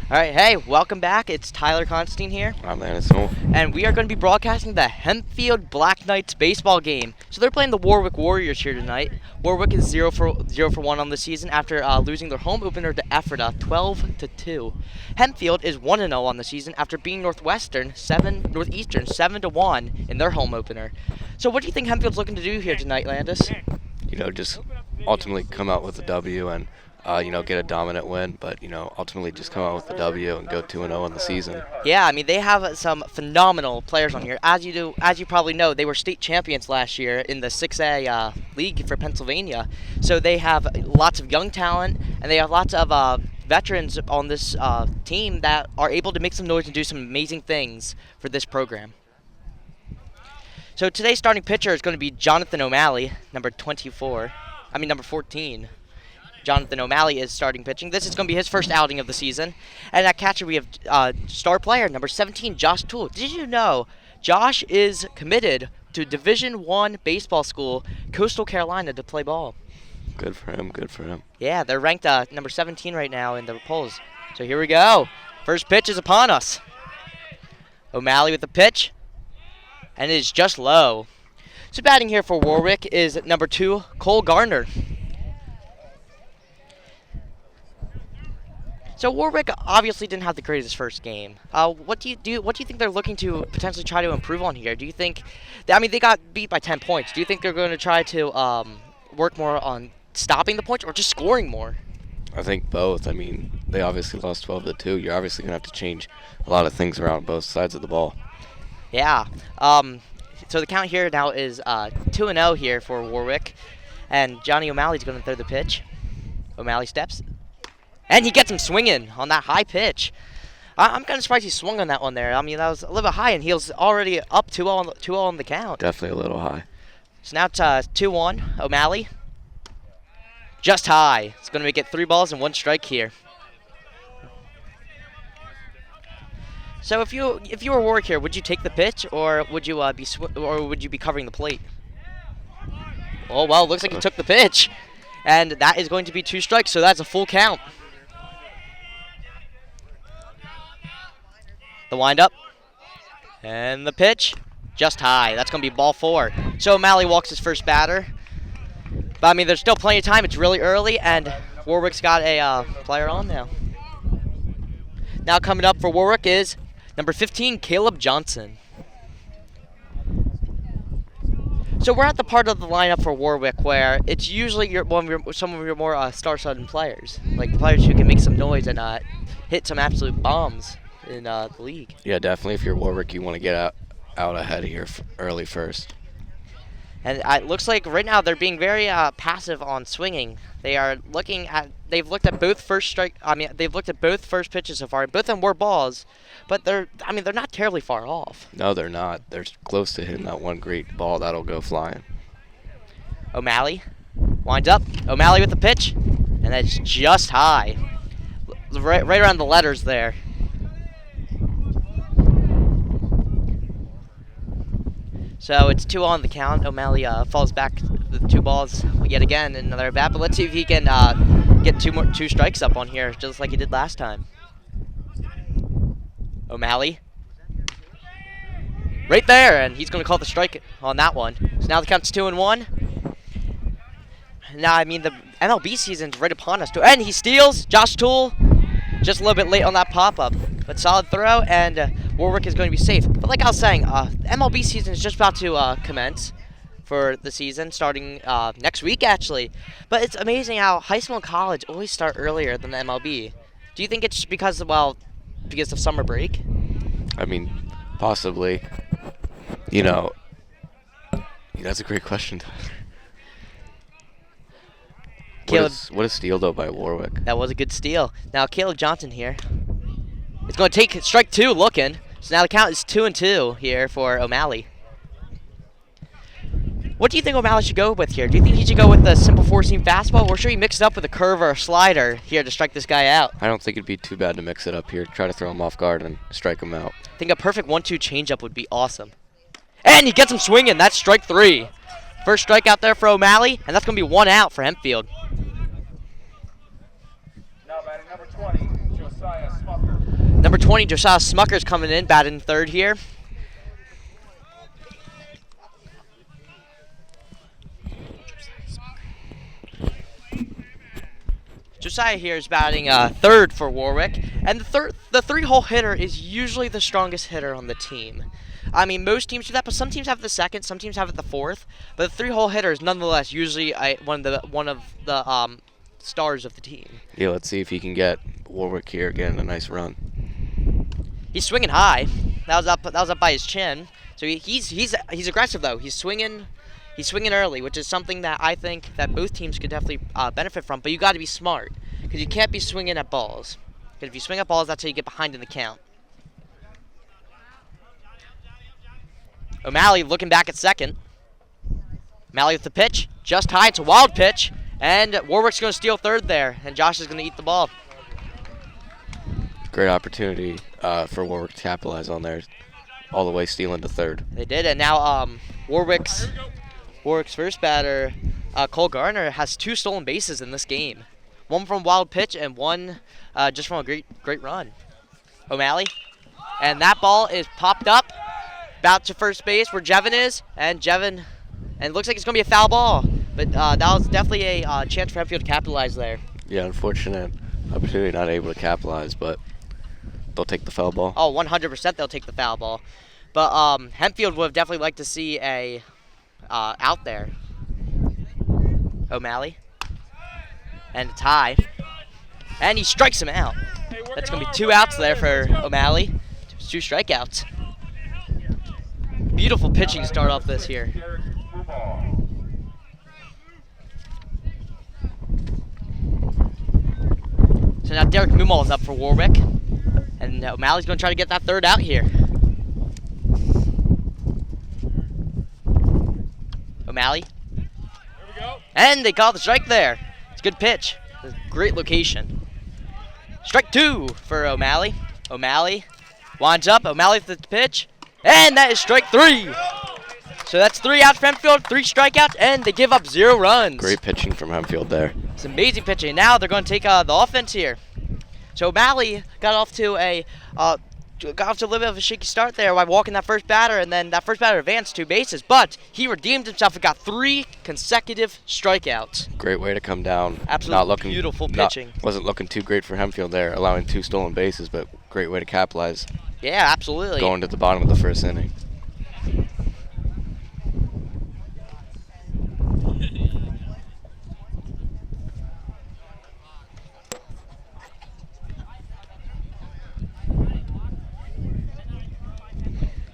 All right, hey, welcome back. It's Tyler Constein here, I'm Landis Knoll. and we are going to be broadcasting the Hempfield Black Knights baseball game. So they're playing the Warwick Warriors here tonight. Warwick is 0-for-1 on the season after losing their home opener to Ephrata 12-2. Hempfield is 1-0 on the season after beating Northeastern 7-1 in their home opener. So what do you think Hempfield's looking to do here tonight, Landis? Just ultimately come out with a W and get a dominant win, but ultimately just come out with a W and go 2-0 in the season. Yeah, I mean they have some phenomenal players on here. As you probably know, they were state champions last year in the 6A league for Pennsylvania. So they have lots of young talent, and they have lots of veterans on this team that are able to make some noise and do some amazing things for this program. So today's starting pitcher is going to be Jonathan O'Malley, number 14. Jonathan O'Malley is starting pitching. This is going to be his first outing of the season. And at catcher, we have star player number 17, Josh Toole. Did you know Josh is committed to Division I baseball school, Coastal Carolina, to play ball? Good for him, good for him. Yeah, they're ranked number 17 right now in the polls. So here we go. First pitch is upon us. O'Malley with the pitch. And it is just low. So batting here for Warwick is number 2, Cole Garner. So Warwick obviously didn't have the greatest first game. What do you think they're looking to potentially try to improve on here? Do you think, they got beat by 10 points. Do you think they're going to try to work more on stopping the points or just scoring more? I think both. They obviously lost 12-2. You're obviously going to have to change a lot of things around both sides of the ball. Yeah. So the count here now is 2-0 here for Warwick, and Johnny O'Malley's going to throw the pitch. O'Malley steps. And he gets him swinging on that high pitch. I'm kind of surprised he swung on that one there. That was a little bit high, and he was already up 2-0 on the count. Definitely a little high. So now it's 2-1. O'Malley. Just high. It's going to make it 3 balls and 1 strike here. So if you were Warwick here, would you take the pitch, or would you be covering the plate? Oh well, looks like he took the pitch, and that is going to be 2 strikes. So that's a full count. The windup. And the pitch. Just high. That's going to be ball 4. So O'Malley walks his first batter. But, there's still plenty of time. It's really early, and Warwick's got a player on now. Now coming up for Warwick is number 15, Caleb Johnson. So we're at the part of the lineup for Warwick where it's usually some of your more star-studded players. Like the players who can make some noise and hit some absolute bombs in the league. Yeah, definitely. If you're Warwick, you want to get out ahead of here early first. And it looks like right now they're being very passive on swinging. They've looked at both first pitches so far. Both of them were balls, but they're not terribly far off. No, they're not. They're close to hitting that one great ball that'll go flying. O'Malley winds up. O'Malley with the pitch, and that's just high. Right around the letters there. So it's 2 on the count. O'Malley falls back with 2 balls yet again in another bat. But let's see if he can get 2 strikes up on here, just like he did last time. O'Malley. Right there, and he's going to call the strike on that one. So now the count's 2-1. Now, the MLB season's right upon us, too. And he steals. Josh Toole, just a little bit late on that pop-up. But solid throw, and Warwick is going to be safe. But like I was saying, MLB season is just about to commence for the season, starting next week, actually. But it's amazing how high school and college always start earlier than the MLB. Do you think it's because of summer break? Possibly. That's a great question, Tyler. What a steal, though, by Warwick. That was a good steal. Now, Caleb Johnson here. It's going to take strike 2 looking. So now the count is 2-2 here for O'Malley. What do you think O'Malley should go with here? Do you think he should go with the simple 4-seam fastball, or should he mix it up with a curve or a slider here to strike this guy out? I don't think it'd be too bad to mix it up here. Try to throw him off guard and strike him out. I think a perfect 1-2 changeup would be awesome. And he gets him swinging. That's strike 3. First strike out there for O'Malley, and that's going to be 1 out for Hempfield. Now batting number 20, Josiah Smucker. 20, Josiah Smucker's coming in, batting third here. Josiah here is batting third for Warwick, and the three-hole hitter is usually the strongest hitter on the team. I mean, most teams do that, but some teams have the second, some teams have it the fourth. But the three-hole hitter is nonetheless usually one of the stars of the team. Yeah, let's see if he can get Warwick here getting a nice run. He's swinging high. That was up by his chin. So he's aggressive though. He's swinging early, which is something that I think that both teams could definitely benefit from. But you got to be smart, because you can't be swinging at balls. Because if you swing at balls, that's how you get behind in the count. O'Malley looking back at second. O'Malley with the pitch, just high. It's a wild pitch, and Warwick's going to steal third there, and Josh is going to eat the ball. Great opportunity for Warwick to capitalize on there, all the way stealing to third. They did, and now Warwick's first batter, Cole Garner, has 2 stolen bases in this game. One from wild pitch and one just from a great run. O'Malley, and that ball is popped up, about to first base where Jevin is, and it looks like it's going to be a foul ball. But that was definitely a chance for Hempfield to capitalize there. Yeah, unfortunate opportunity, not able to capitalize, but they'll take the foul ball. Oh, 100% they'll take the foul ball. But Hempfield would have definitely liked to see a out there. O'Malley. And a tie. And he strikes him out. That's going to be 2 outs there for O'Malley. 2 strikeouts. Beautiful pitching to start off this here. So now Derek Mumal is up for Warwick. And O'Malley's going to try to get that third out here. O'Malley. There we go. And they call the strike there. It's a good pitch. It's a great location. Strike 2 for O'Malley. O'Malley winds up. O'Malley with the pitch. And that is strike 3. So that's 3 outs for Hempfield, 3 strikeouts, and they give up 0 runs. Great pitching from Hempfield there. It's amazing pitching. Now they're going to take the offense here. So O'Malley got off to a little bit of a shaky start there by walking that first batter, and then that first batter advanced 2 bases. But he redeemed himself and got 3 consecutive strikeouts. Great way to come down. Absolutely beautiful pitching. Wasn't looking too great for Hempfield there, allowing 2 stolen bases, but great way to capitalize. Yeah, absolutely. Going to the bottom of the first inning.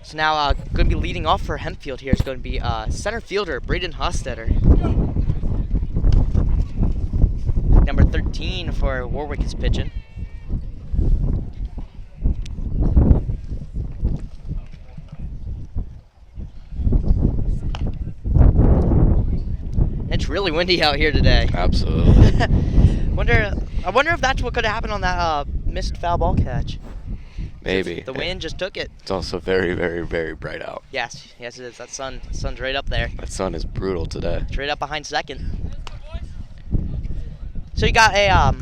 So now going to be leading off for Hempfield here is going to be center fielder Braden Hostetter. Number 13 for Warwick is pitching. It's really windy out here today. Absolutely. I wonder if that's what could have happened on that missed foul ball catch. Maybe. The wind just took it. It's also very, very, very bright out. Yes it is. That sun's right up there. That sun is brutal today. It's right up behind second. So you got a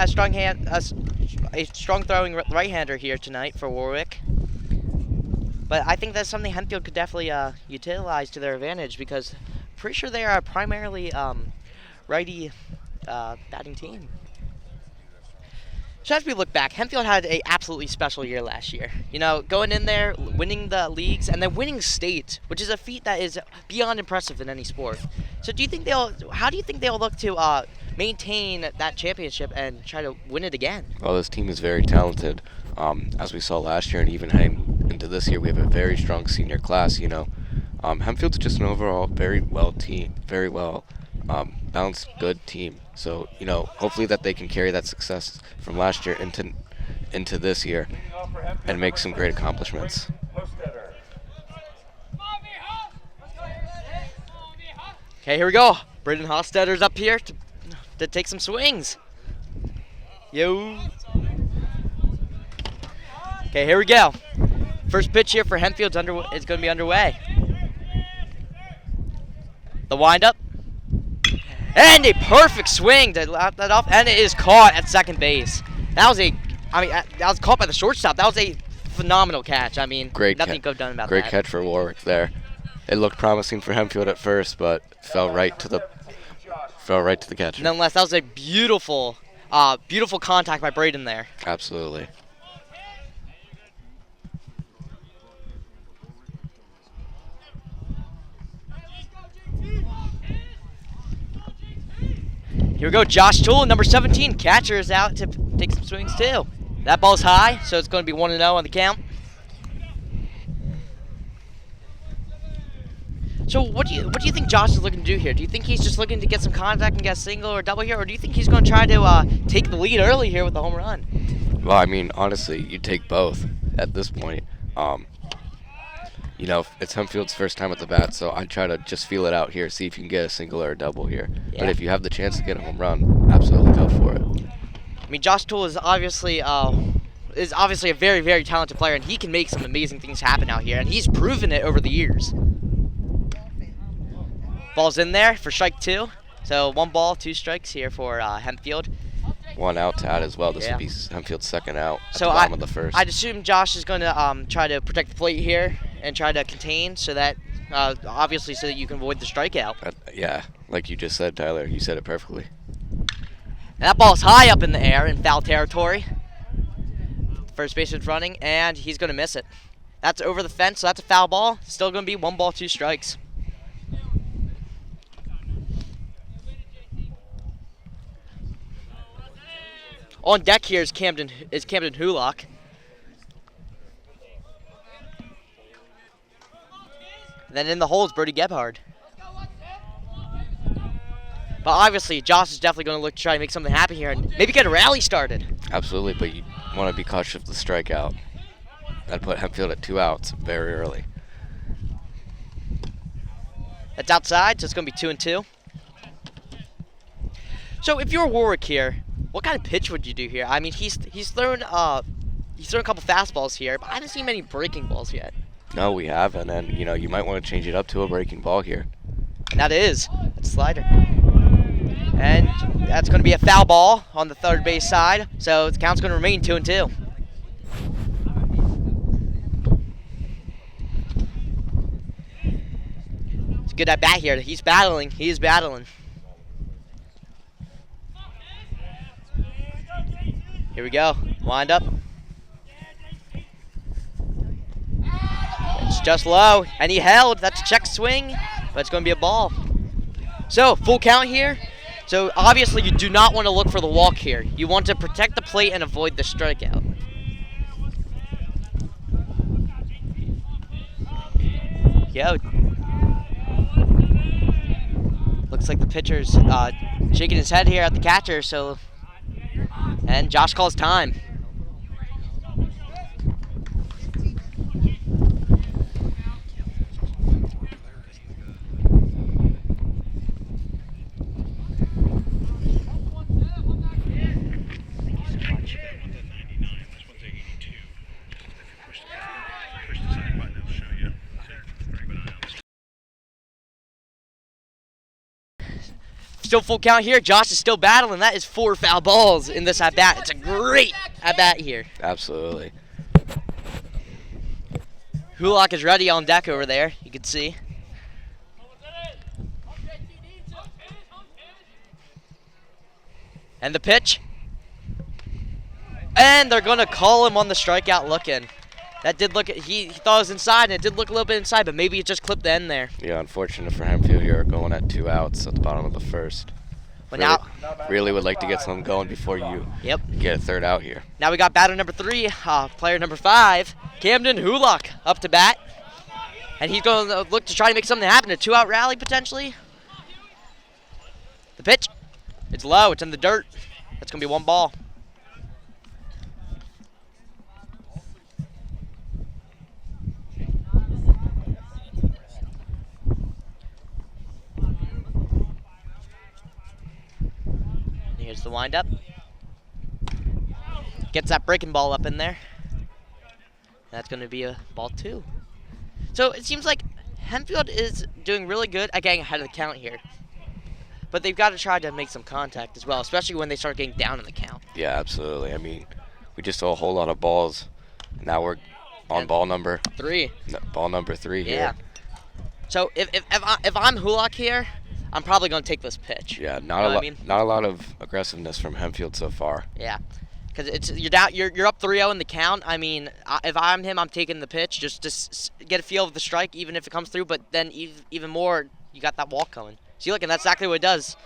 strong a strong throwing right-hander here tonight for Warwick. But I think that's something Hempfield could definitely utilize to their advantage, because I'm pretty sure they are primarily righty batting team. So as we look back, Hempfield had an absolutely special year last year. You know, going in there, winning the leagues, and then winning state, which is a feat that is beyond impressive in any sport. So how do you think they'll look to maintain that championship and try to win it again? Well, this team is very talented. As we saw last year and even heading into this year, we have a very strong senior class, you know. Hempfield's just an overall very well balanced, good team. So, you know, hopefully that they can carry that success from last year into this year and make some great accomplishments. Okay, here we go. Braden Hostetter's up here to take some swings. Yo. Okay, here we go. First pitch here for Hempfield is going to be underway. The windup. And a perfect swing to let that off, and it is caught at second base. That was a I mean, that was caught by the shortstop. That was a phenomenal catch. I mean, Great nothing could have done about Great that. catch for Warwick there. It looked promising for Hempfield at first, but fell right to the catcher. Nonetheless, that was a beautiful, beautiful contact by Braden there. Absolutely. Here we go, Josh Toole, number 17. Catcher is out to take some swings too. That ball's high, so it's going to be 1-0 on the count. So what do you think Josh is looking to do here? Do you think he's just looking to get some contact and get a single or double here, or do you think he's going to try to take the lead early here with the home run? Well, I mean, honestly, you take both at this point. You know, it's Hempfield's first time at the bat, so I try to just feel it out here, see if you can get a single or a double here. Yeah. But if you have the chance to get a home run, absolutely go for it. I mean, Josh Toole is obviously a very, very talented player, and he can make some amazing things happen out here, and he's proven it over the years. Ball's in there for strike 2, so 1 ball, 2 strikes here for Hempfield. 1 out to add as well. This Yeah. would be Hempfield's second out at So the bottom of the first. I'd assume Josh is going to try to protect the plate here and try to contain, so that obviously so that you can avoid the strikeout. Yeah, like you just said, Tyler. You said it perfectly. And that ball's high up in the air in foul territory. First baseman's running, and he's going to miss it. That's over the fence, so that's a foul ball. Still going to be 1 ball, 2 strikes. On deck here is Camden Hulock. Then in the hole is Brody Gebhard. But obviously, Josh is definitely going to look to try to make something happen here and maybe get a rally started. Absolutely, but you want to be cautious of the strikeout. That'd put Hempfield at 2 outs very early. That's outside, so it's going to be 2-2. So if you're Warwick here, what kind of pitch would you do here? I mean, he's thrown a couple fastballs here, but I haven't seen many breaking balls yet. No, we haven't, and you know you might want to change it up to a breaking ball here. And that is a slider. And that's going to be a foul ball on the third base side, so the count's going to remain 2-2. It's good at bat here. He's battling. He is battling. Here we go. Wind up. It's just low, and he held. That's a check swing, but it's going to be a ball. So, full count here. So, obviously, you do not want to look for the walk here. You want to protect the plate and avoid the strikeout. Yo. Looks like the pitcher's shaking his head here at the catcher, so... And Josh calls time. Still full count here. Josh is still battling. That is 4 foul balls in this at-bat. It's a great at-bat here. Absolutely. Hulock is ready on deck over there. You can see. And the pitch. And they're going to call him on the strikeout looking. That did look, he thought it was inside, and it did look a little bit inside, but maybe it just clipped the end there. Yeah, unfortunate for Hempfield here, going at 2 outs at the bottom of the first. But Really would like to get something going before you Yep. get a 3rd out here. Now we got batter number 3, player number 5, Camden Hulock up to bat. And he's going to look to try to make something happen, a 2-out rally potentially. The pitch, it's low, it's in the dirt. That's going to be 1 ball. Here's the windup. Gets that breaking ball up in there. That's going to be a ball 2. So it seems like Hempfield is doing really good at getting ahead of the count here. But they've got to try to make some contact as well, especially when they start getting down in the count. Yeah, absolutely. I mean, we just saw a whole lot of balls. Now we're on And ball number 3. ball number 3 Yeah. here. So if I'm Hulak here, I'm probably going to take this pitch. Yeah, You know what I mean? not a lot of aggressiveness from Hempfield so far. Yeah. Because you're down, you're up 3-0 in the count. I mean, if I'm him, I'm taking the pitch just to get a feel of the strike, even if it comes through. But then even more, you got that walk coming. See, look, and that's exactly what it does.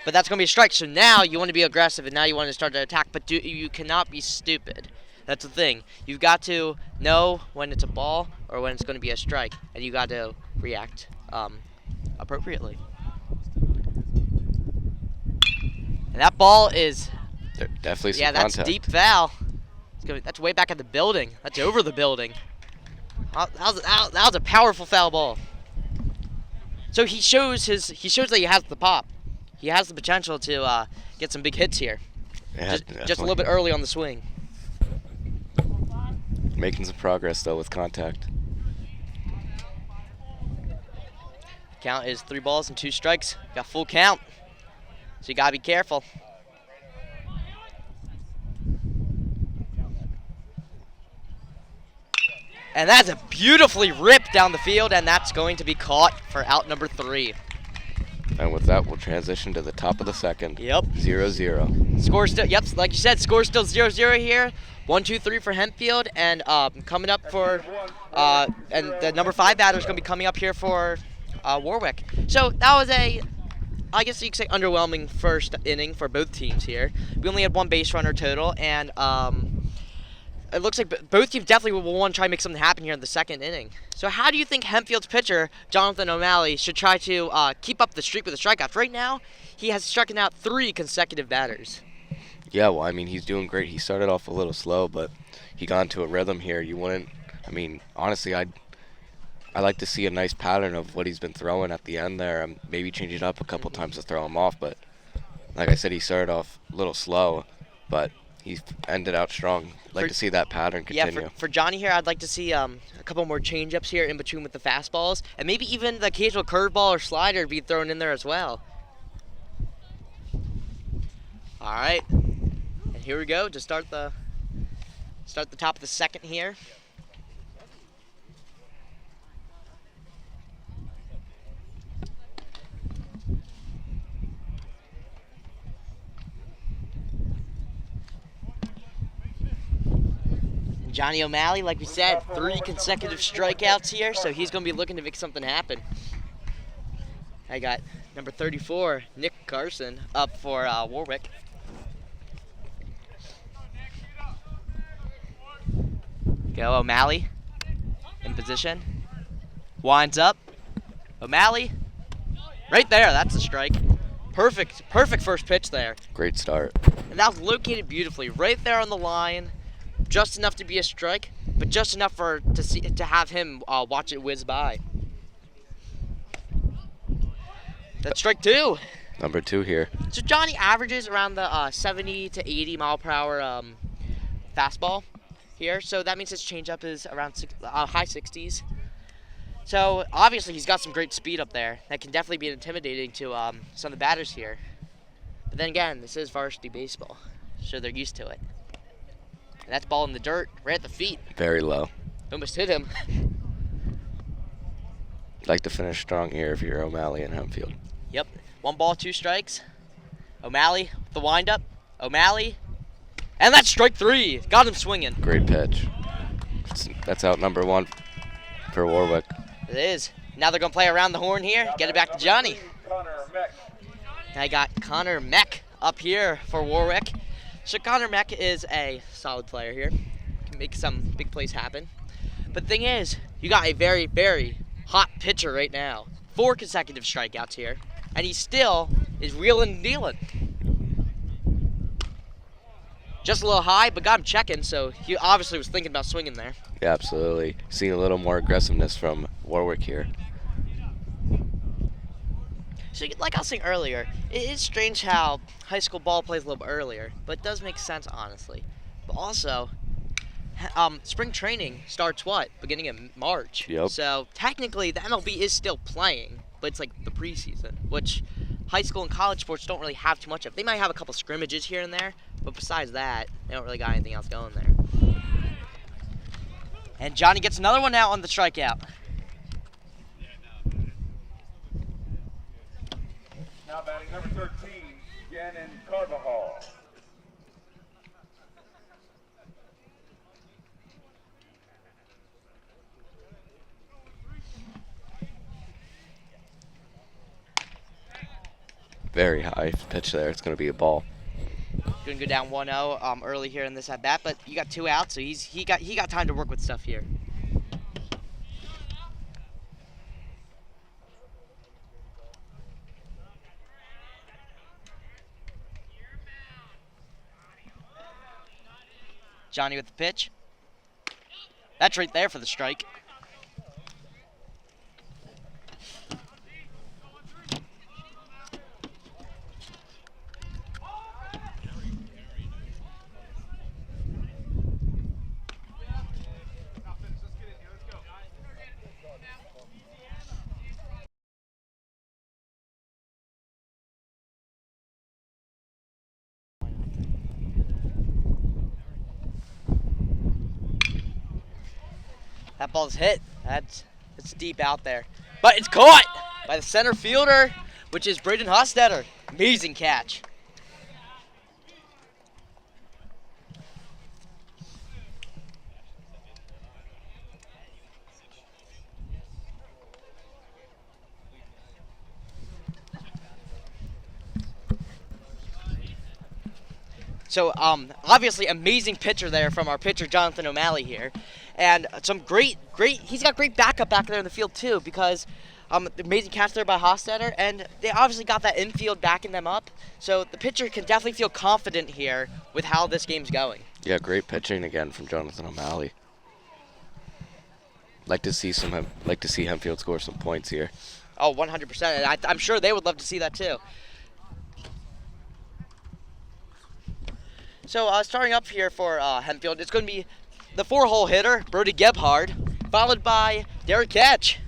But that's going to be a strike. So now you want to be aggressive, and now you want to start to attack. But you cannot be stupid. That's the thing. You've got to know when it's a ball or when it's going to be a strike, and you got to react appropriately. And that ball is... Definitely some Yeah, that's contact. deep foul. That's way back at the building. That's over the building. That was a powerful foul ball. So he shows that he has the pop. He has the potential to get some big hits here. Yeah, Just a little bit early on the swing. Making some progress though with contact. Count is 3 balls and 2 strikes. Got full count. So you gotta be careful. And that's a beautifully ripped down the field, and that's going to be caught for out number 3. And with that, we'll transition to the top of the second. Yep. 0-0. Score still, yep, like you said, score still 0-0 here. 1-2-3 for Hempfield, and coming up for, and the number 5 batter is going to be coming up here for Warwick. So that was I guess you could say, underwhelming first inning for both teams here. We only had 1 base runner total, and it looks like both teams definitely will want to try and make something happen here in the second inning. So how do you think Hempfield's pitcher, Jonathan O'Malley, should try to keep up the streak with the strikeouts? Right now, he has stricken out 3 consecutive batters. Yeah, well, I mean, he's doing great. He started off a little slow, but he got into a rhythm here. Honestly, I like to see a nice pattern of what he's been throwing at the end there. Maybe change it up a couple times to throw him off, but like I said, he started off a little slow, but he's ended out strong. Like to see that pattern continue. Yeah, for Johnny here, I'd like to see a couple more changeups here in between with the fastballs, and maybe even the occasional curveball or slider be thrown in there as well. All right, and here we go to start the top of the second here. Johnny O'Malley, like we said, 3 consecutive strikeouts here, so he's going to be looking to make something happen. I got number 34, Nick Carson, up for Warwick. Go O'Malley in position. Winds up. O'Malley, right there, that's a strike. Perfect first pitch there. Great start. And that was located beautifully, right there on the line. Just enough to be a strike, but just enough to have him watch it whiz by. That's strike 2. Number 2 here. So Johnny averages around the 70 to 80 mile per hour fastball here. So that means his changeup is around high 60s. So obviously he's got some great speed up there. That can definitely be intimidating to some of the batters here. But then again, this is varsity baseball, so they're used to it. And that's ball in the dirt, right at the feet. Very low. Almost hit him. Like to finish strong here if you're O'Malley and Hempfield. Yep. 1 ball, 2 strikes. O'Malley, the windup. O'Malley. And that's strike 3. Got him swinging. Great pitch. That's out number 1 for Warwick. It is. Now they're going to play around the horn here. Get it back to Johnny. I got Connor Meck up here for Warwick. So Connor Meck is a solid player here. Can make some big plays happen. But the thing is, you got a very, very hot pitcher right now. 4 consecutive strikeouts here. And he still is reeling and dealing. Just a little high, but got him checking, so he obviously was thinking about swinging there. Yeah, absolutely. Seeing a little more aggressiveness from Warwick here. So like I was saying earlier, it is strange how high school ball plays a little bit earlier, but it does make sense, honestly. But also, spring training starts what? Beginning of March. Yep. So technically, the MLB is still playing, but it's like the preseason, which high school and college sports don't really have too much of. They might have a couple scrimmages here and there, but besides that, they don't really got anything else going there. And Johnny gets another one out on the strikeout. Now batting number 13, Gannon Carvajal. Very high pitch there. It's going to be a ball. Going to go down 1-0 early here in this at bat, but you got 2 outs, so he got time to work with stuff here. Johnny with the pitch. That's right there for the strike. That ball's hit. It's deep out there. But it's caught by the center fielder, which is Braden Hostetter. Amazing catch. So, obviously, amazing pitcher there from our pitcher, Jonathan O'Malley here. And some he's got great backup back there in the field, too, because amazing catch there by Hostetter. And they obviously got that infield backing them up. So, the pitcher can definitely feel confident here with how this game's going. Yeah, great pitching again from Jonathan O'Malley. Like to see Hempfield score some points here. Oh, 100%. And I'm sure they would love to see that, too. So, starting up here for Hempfield, it's going to be the 4-hole hitter, Brody Gebhard, followed by Derek Ketch.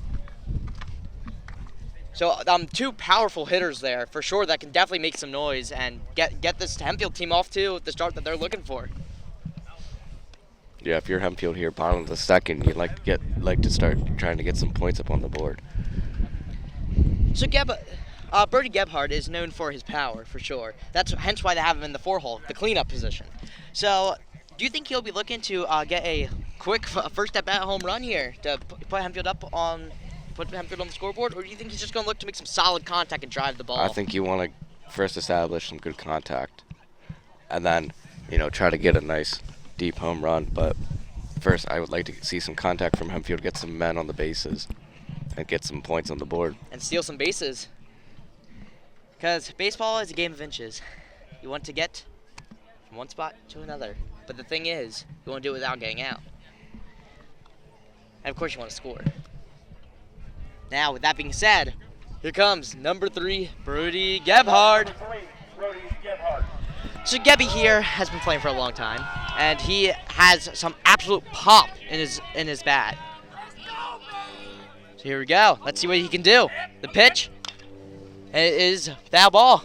So, 2 powerful hitters there, for sure, that can definitely make some noise and get this Hempfield team off to the start that they're looking for. Yeah, if you're Hempfield here, bottom of the second, you'd like to start trying to get some points up on the board. So, Brody Gebhard is known for his power, for sure. That's hence why they have him in the 4-hole, the cleanup position. So, do you think he'll be looking to get a quick first at-bat home run here to put Hempfield on the scoreboard, or do you think he's just going to look to make some solid contact and drive the ball? I think you want to first establish some good contact, and then try to get a nice deep home run. But first, I would like to see some contact from Hempfield, get some men on the bases, and get some points on the board. And steal some bases. Because baseball is a game of inches. You want to get from one spot to another. But the thing is, you want to do it without getting out. And of course you want to score. Now, with that being said, here comes number 3, Brody Gebhard. So Gebby here has been playing for a long time, and he has some absolute pop in his bat. So here we go. Let's see what he can do. The pitch. It is foul ball.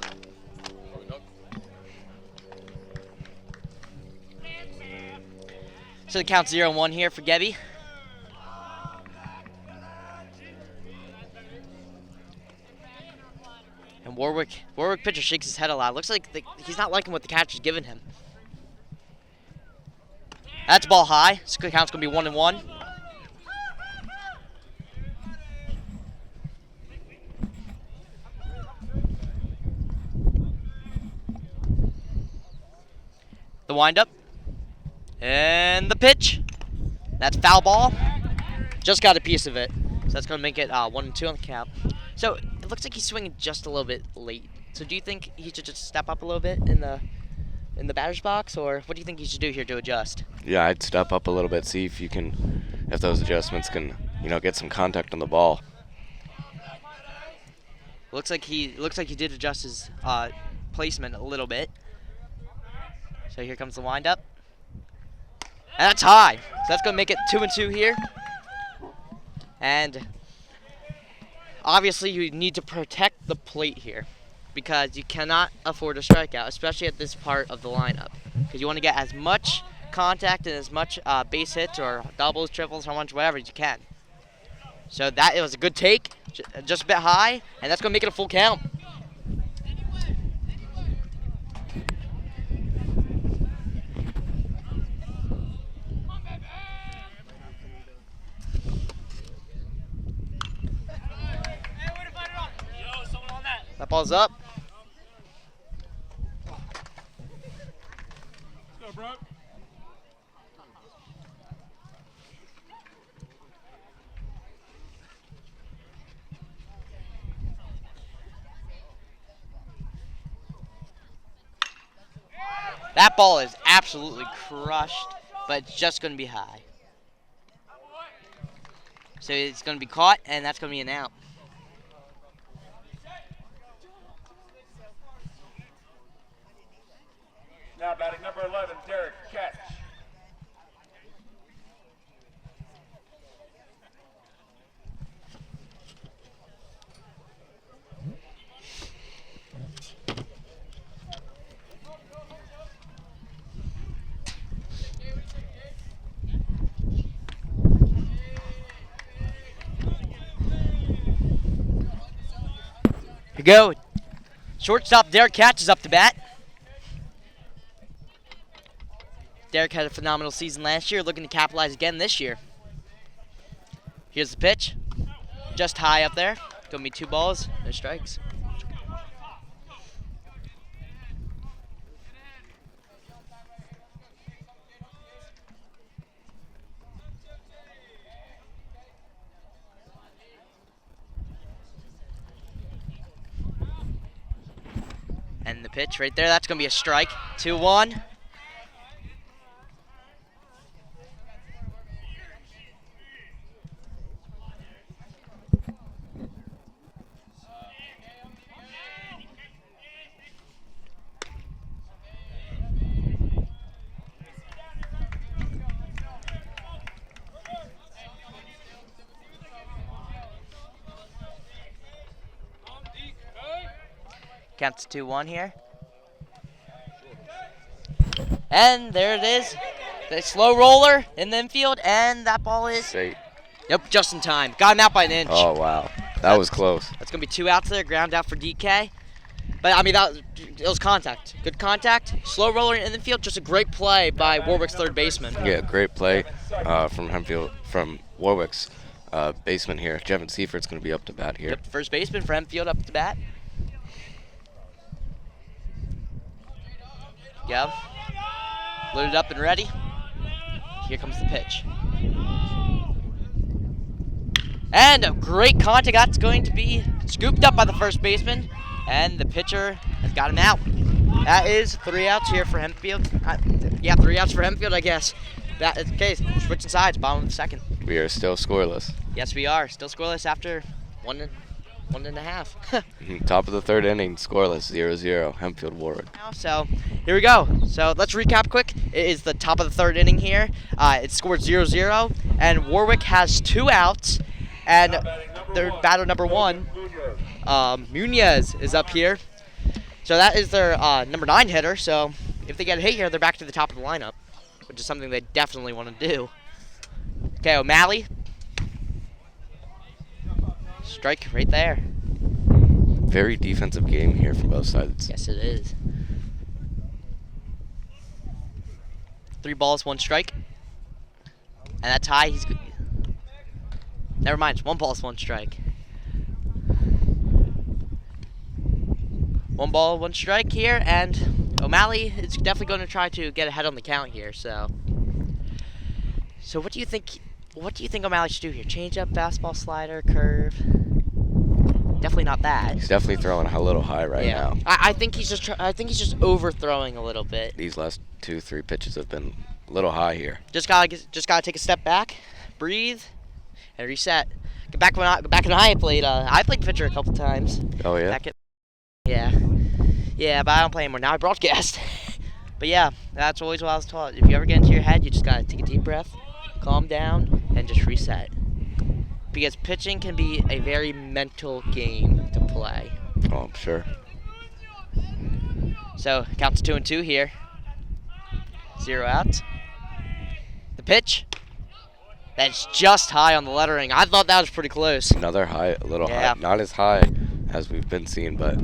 So the count's 0-1 here for Gebby. And Warwick pitcher shakes his head a lot. Looks like he's not liking what the catcher's giving him. That's ball high. So the count's gonna be 1-1. The windup. And the pitch. That's foul ball. Just got a piece of it. So that's going to make it 1-2 on the count. So it looks like he's swinging just a little bit late. So do you think he should just step up a little bit in the batter's box, or what do you think he should do here to adjust? Yeah, I'd step up a little bit, see if those adjustments can, get some contact on the ball. Looks like he did adjust his placement a little bit. So here comes the windup. And that's high. So that's going to make it 2-2 here. And obviously you need to protect the plate here. because you cannot afford a strikeout, especially at this part of the lineup, because you want to get as much contact and as much base hits or doubles, triples, how much, whatever as you can. So that it was a good take, just a bit high, and that's going to make it a full count. That ball's up. Let's go, bro. That ball is absolutely crushed, but it's just going to be high. So it's going to be caught, and that's going to be an out. Now batting number 11, Derek, catch. Here we go. Shortstop Derek catches up to bat. Derek had a phenomenal season last year, looking to capitalize again this year. Here's the pitch. Just high up there. Gonna be 2 balls, no strikes. And the pitch right there, that's gonna be a strike. 2-1. Counts 2-1 here. And there it is. The slow roller in the infield, and that ball is... Safe. Yep, just in time. Got him out by an inch. Oh, wow. That was close. That's going to be 2 outs there, ground out for DK. But, I mean, it was contact. Good contact. Slow roller in the infield, just a great play by Warwick's third baseman. Yeah, great play from Hempfield, from Warwick's baseman here. Jevin Seiferd's going to be up to bat here. Yep, first baseman for Hempfield up to bat. Yep. Loaded up and ready. Here comes the pitch. And a great contact. That's going to be scooped up by the first baseman. And the pitcher has got him out. That is 3 outs here for Hempfield. Yeah, 3 outs for Hempfield, I guess. That is the case. Switching sides, bottom of the second. We are still scoreless. Yes, we are. Still scoreless after 1.5. Top of the 3rd inning, scoreless, 0-0, Hempfield Warwick. So here we go. So let's recap quick. It is the top of the 3rd inning here. It scored 0-0, and Warwick has 2 outs. And their batter number 1, Munez, is up here. So that is their number 9 hitter. So if they get a hit here, they're back to the top of the lineup, which is something they definitely want to do. Okay, O'Malley. Strike right there. Very defensive game here from both sides. Yes, it is. 3 balls, 1 strike. And that's high. He's good. Never mind, it's 1 ball, 1 strike. 1 ball, 1 strike here, and O'Malley is definitely going to try to get ahead on the count here. So what do you think? What do you think O'Malley should do here? Change up, fastball, slider, curve. Definitely not that. He's definitely throwing a little high right now. I think he's just. I think he's just overthrowing a little bit. These last 2-3 pitches have been a little high here. Just gotta take a step back, breathe, and reset. Back when I played pitcher a couple times. Oh yeah. Yeah, but I don't play anymore. Now I broadcast. But yeah, that's always what I was taught. If you ever get into your head, you just gotta take a deep breath, calm down, and just reset. Because pitching can be a very mental game to play. Oh, I'm sure. So counts 2-2 here. 0 out. The pitch. That's just high on the lettering. I thought that was pretty close. Another high, a little Yeah. high. Not as high as we've been seeing, but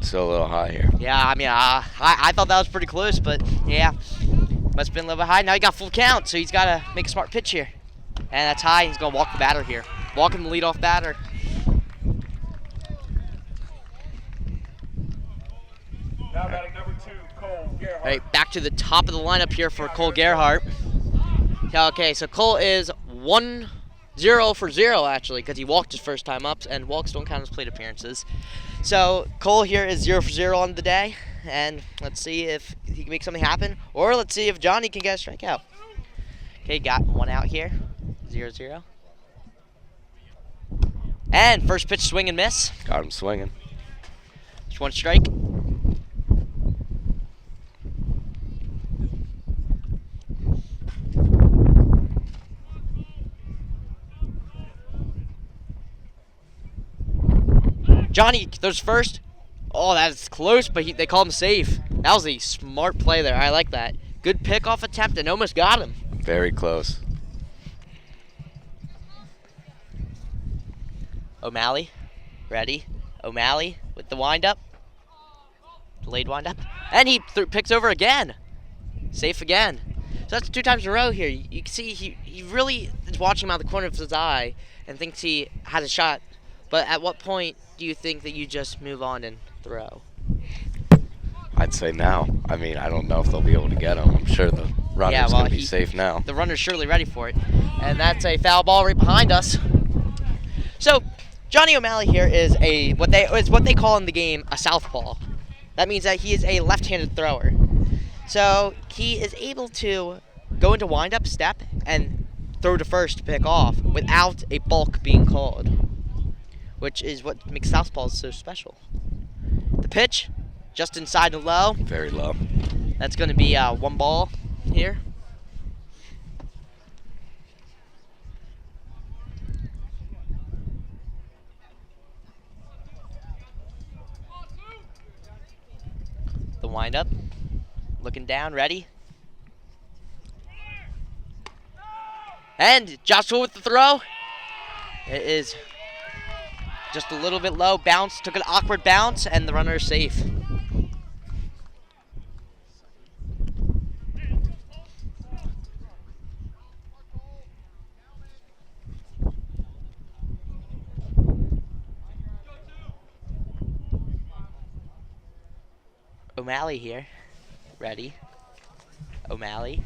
still a little high here. Yeah, I mean, I thought that was pretty close, but yeah, must have been a little bit high. Now he got full count, so he's got to make a smart pitch here. And that's high. He's going to walk the batter here. Walking the leadoff batter. Now batting number 2, Cole Gerhardt. All right, back to the top of the lineup here for Cole Gerhardt. Okay, so Cole is 1-0 for 0 actually, because he walked his first time up, and walks don't count as plate appearances. So Cole here is 0 for 0 on the day, and let's see if he can make something happen, or let's see if Johnny can get a strikeout. Okay, got one out here, 0-0. And first pitch, swing and miss. Got him swinging. Just one strike. Johnny throws first. Oh, that's close, but they call him safe. That was a smart play there. I like that. Good pickoff attempt and almost got him. Very close. O'Malley, ready. O'Malley with the windup. Delayed windup. And he picks over again. Safe again. So that's 2 times in a row here. You can see he really is watching him out of the corner of his eye and thinks he had a shot. But at what point do you think that you just move on and throw? I'd say now. I mean, I don't know if they'll be able to get him. I'm sure the runner's going to be safe now. The runner's surely ready for it. And that's a foul ball right behind us. So Johnny O'Malley here is what they call in the game a southpaw. That means that he is a left-handed thrower. So he is able to go into windup, step, and throw to first to pick off without a balk being called, which is what makes southpaws so special. The pitch, just inside and low. Very low. That's going to be 1 ball here. The windup, looking down, ready. And Joshua with the throw. It is just a little bit low. Bounce, took an awkward bounce, and the runner is safe. O'Malley here, ready. O'Malley.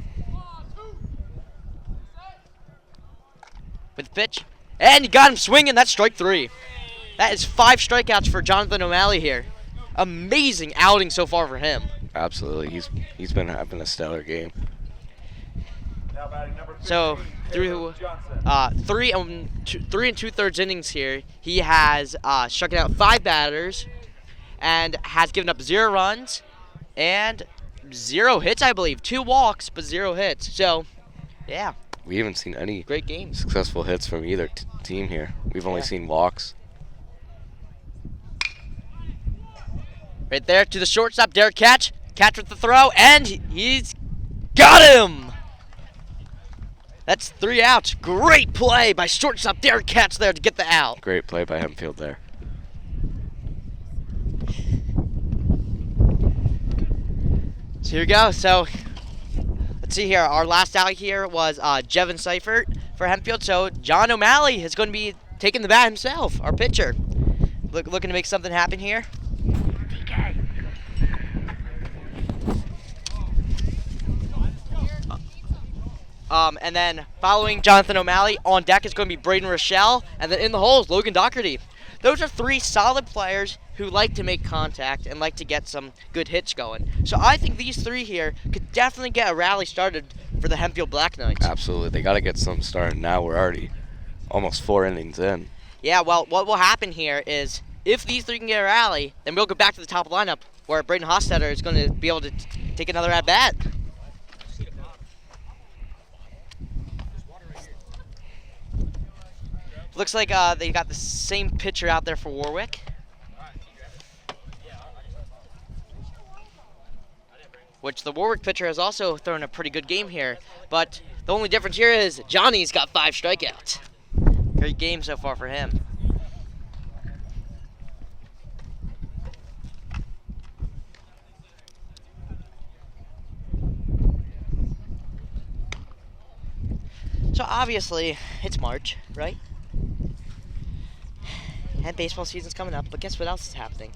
With the pitch. And you got him swinging. That's strike 3. That is 5 strikeouts for Jonathan O'Malley here. Amazing outing so far for him. Absolutely. He's been having a stellar game. Now batting number 15, So through 3 and 2/3 innings here, he has struck out 5 batters and has given up 0 runs and 0 hits, I believe. 2 walks, but 0 hits. So, yeah. We haven't seen any Great game. successful hits from either team here. We've only seen walks. Right there to the shortstop, Derek Catch. Catch with the throw, and he's got him! That's 3 outs. Great play by shortstop Derek Catch there to get the out. Great play by Hempfield there. So here we go. So let's see here. Our last out here was Jevin Seifert for Hempfield. So John O'Malley is going to be taking the bat himself, our pitcher. Looking to make something happen here. And then following Jonathan O'Malley, on deck is going to be Braden Rochelle, and then in the hole is Logan Doherty. Those are 3 solid players who like to make contact and like to get some good hits going. So I think these 3 here could definitely get a rally started for the Hempfield Black Knights. Absolutely. They got to get something started now. We're already almost 4 innings in. Yeah, well, what will happen here is if these 3 can get a rally, then we'll go back to the top of the lineup where Braden Hostetter is going to be able to take another at-bat. Looks like they got the same pitcher out there for Warwick. which the Warwick pitcher has also thrown a pretty good game here. But the only difference here is Johnny's got 5 strikeouts. Great game so far for him. So obviously, it's March, right? And baseball season's coming up, but guess what else is happening?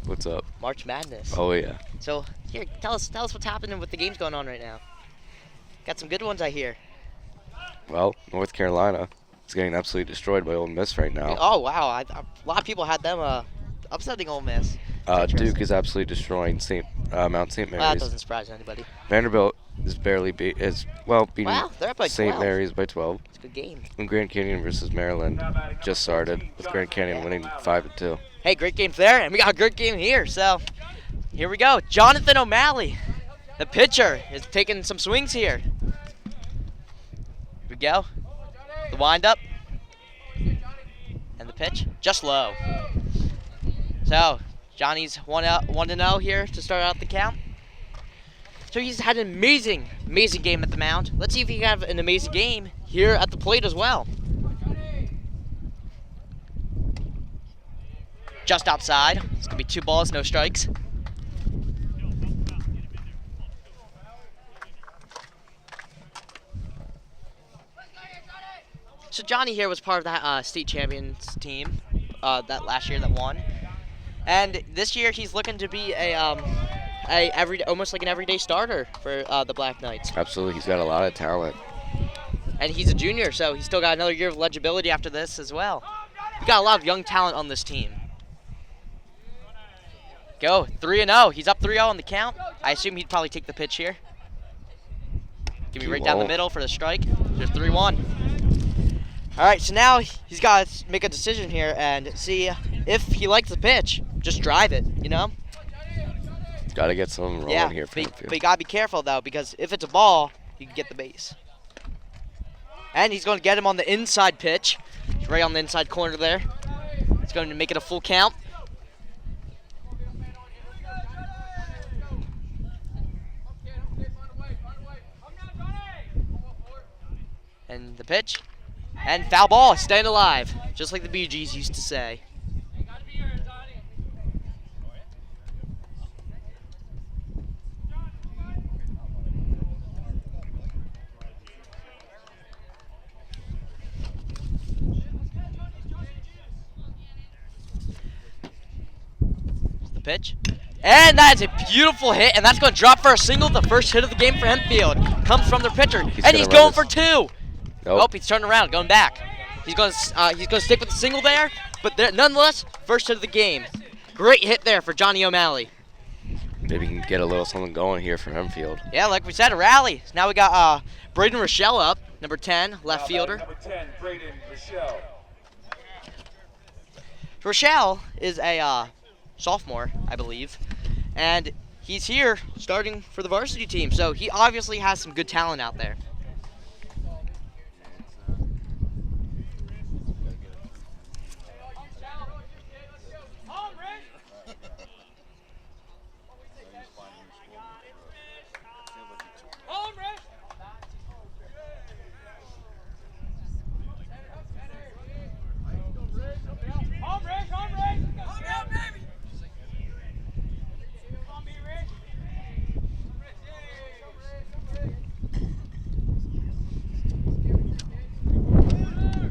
What's up? March Madness. Oh yeah. So here, tell us what's happening with the games going on right now. Got some good ones, I hear. Well, North Carolina is getting absolutely destroyed by Ole Miss right now. Oh wow, a lot of people had them upsetting Ole Miss. Duke is absolutely destroying Mount St. That Mary's. doesn't surprise anybody. Vanderbilt is beating Wow, they're up by St. 12. Mary's by 12. It's a good game. And Grand Canyon versus Maryland just started, with Grand Canyon winning 5-2. Hey, great game there, and we got a good game here. So here we go. Jonathan O'Malley, the pitcher, is taking some swings here. Here we go. The windup and the pitch, just low. So Johnny's 1-0 here to start out the count. So he's had an amazing game at the mound. Let's see if he can have an amazing game here at the plate as well. Just outside. It's gonna be 2 balls, no strikes. So Johnny here was part of that state champions team that last year that won, and this year he's looking to be almost like an everyday starter for the Black Knights. Absolutely, he's got a lot of talent. And he's a junior, so he's still got another year of legibility after this as well. We got a lot of young talent on this team. Go 3-0. He's up 3-0 on the count. I assume he'd probably take the pitch here. Give me right down the middle for the strike. Just 3-1. All right, so now he's got to make a decision here and see if he likes the pitch. Just drive it, you know? Got to get some rolling here for Hempfield. But you got to be careful, though, because if it's a ball, you can get the base. And he's going to get him on the inside pitch. He's right on the inside corner there. He's going to make it a full count. And the pitch. And foul ball, staying alive. Just like the Bee Gees used to say. The pitch. And that's a beautiful hit, and that's going to drop for a single. The first hit of the game for Hempfield comes from their pitcher, and he's going for 2. Nope, he's turning around, going back. He's going to stick with the single there, but nonetheless, first hit of the game. Great hit there for Johnny O'Malley. Maybe he can get a little something going here for Hempfield. Yeah, like we said, a rally. Now we got Braden Rochelle up, number 10, left fielder. Number 10, Braden Rochelle. Rochelle is a sophomore, I believe, and he's here starting for the varsity team, so he obviously has some good talent out there.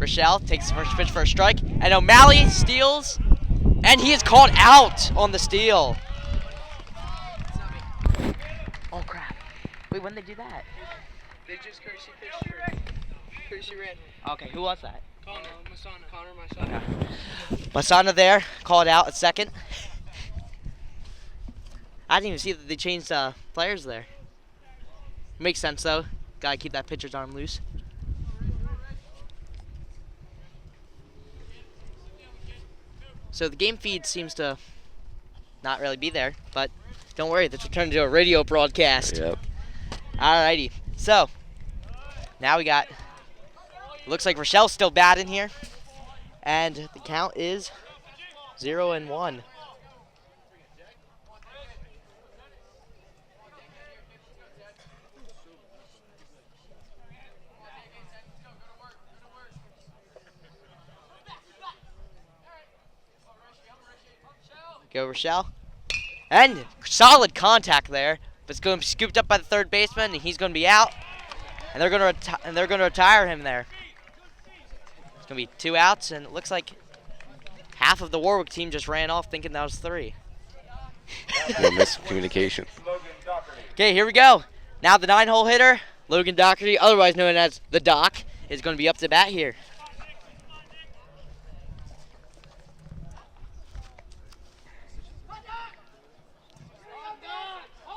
Rochelle takes the first pitch for a strike, and O'Malley steals, and he is called out on the steal. Oh crap! Wait, when did they do that? They just courtesy pitched for courtesy ran. Okay, who was that? Connor Masana. Masana there, called out at second. I didn't even see that they changed players there. Makes sense though. Gotta keep that pitcher's arm loose. So the game feed seems to not really be there, but don't worry, this will turn into a radio broadcast. Yep. Alrighty, so now we got, looks like Rochelle's still batting here, and the count is 0-1. Go Rochelle. And solid contact there. But it's going to be scooped up by the third baseman, and he's going to be out. And they're going to retire him there. It's going to be 2 outs, and it looks like half of the Warwick team just ran off thinking that was 3. Yeah, miscommunication. Okay, here we go. Now the 9-hole hitter, Logan Doherty, otherwise known as the Doc, is going to be up to bat here.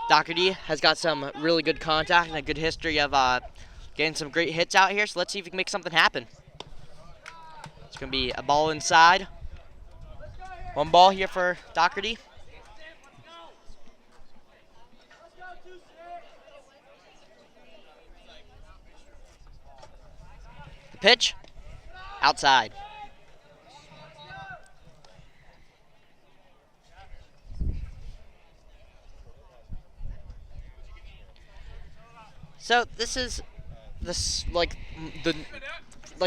Doherty has got some really good contact and a good history of getting some great hits out here, so let's see if we can make something happen. It's going to be a ball inside. 1 ball here for Doherty. The pitch, outside. So this is the 7th or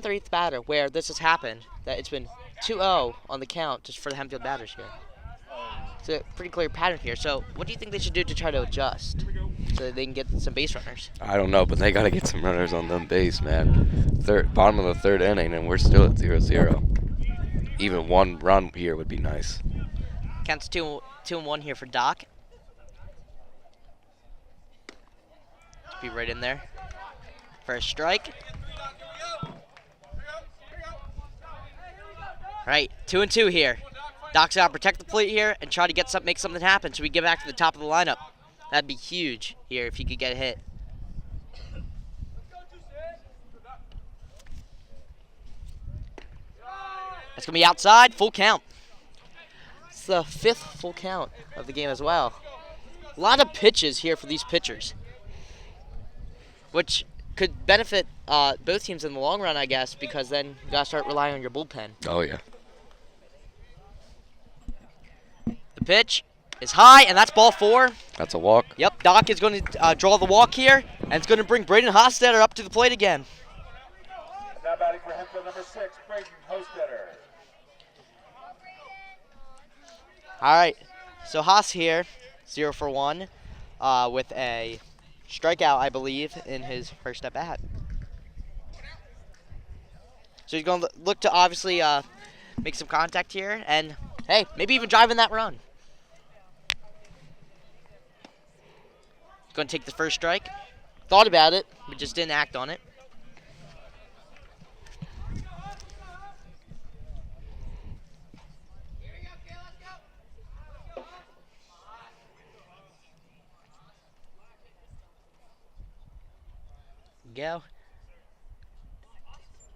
8th batter where this has happened. That it's been 2-0 on the count just for the Hempfield batters here. It's a pretty clear pattern here. So what do you think they should do to try to adjust so that they can get some base runners? I don't know, but they got to get some runners on them base, man. Bottom of the 3rd inning, and we're still at 0-0. Even 1 run here would be nice. Counts 2-1 here for Doc. Be right in there for a strike. Right, 2-2 here. Doc's got to protect the plate here and try to make something happen so we get back to the top of the lineup. That'd be huge here if he could get a hit. That's going to be outside, full count. It's the 5th full count of the game as well. A lot of pitches here for these pitchers, which could benefit both teams in the long run, I guess, because then you got to start relying on your bullpen. Oh, yeah. The pitch is high, and that's ball 4. That's a walk. Yep, Doc is going to draw the walk here, and it's going to bring Braden Hostetter up to the plate again. Now batting for Hempfield, number 6, Braden Hostetter. All right, so Haas here, 0 for 1, with a strikeout, I believe, in his first at bat. So he's going to look to obviously make some contact here, and hey, maybe even drive in that run. He's going to take the first strike. Thought about it, but just didn't act on it. Go.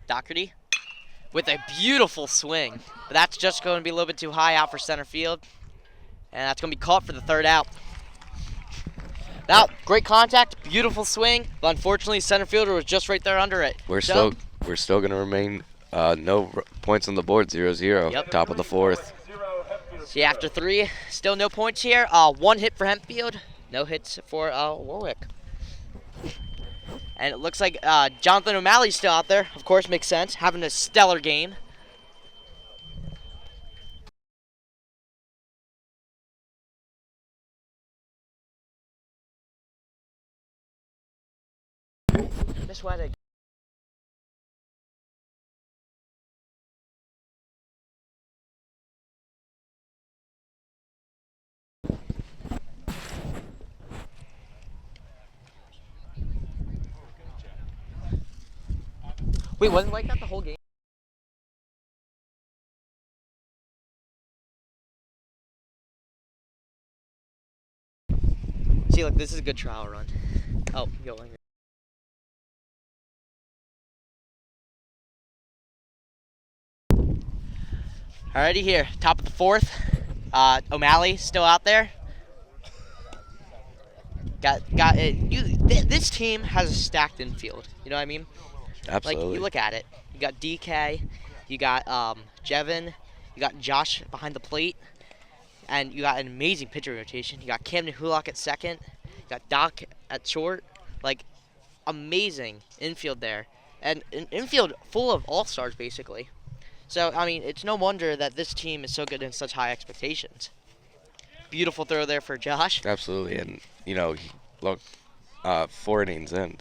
Doherty with a beautiful swing, but that's just going to be a little bit too high out for center field, and that's going to be caught for the 3rd out. Now, great contact, beautiful swing, but unfortunately center fielder was just right there under it. We're still going to remain no points on the board, 0-0. Yep. Top of the 4th. See, after 3, still no points here. 1 hit for Hempfield, no hits for Warwick. And it looks like Jonathan O'Malley's still out there. Of course, makes sense. Having a stellar game. This way to Wait, wasn't like that the whole game? See, look, this is a good trial run. Oh, go on. Alrighty, here, top of the 4th. O'Malley still out there. Got it. This team has a stacked infield. You know what I mean? Absolutely. Like, you look at it. You got DK, you got Jevin, you got Josh behind the plate, and you got an amazing pitcher rotation. You got Camden Hulock at second, you got Doc at short. Like, amazing infield there. And an infield full of all-stars, basically. So, I mean, it's no wonder that this team is so good and such high expectations. Beautiful throw there for Josh. Absolutely, and look, 4 innings in,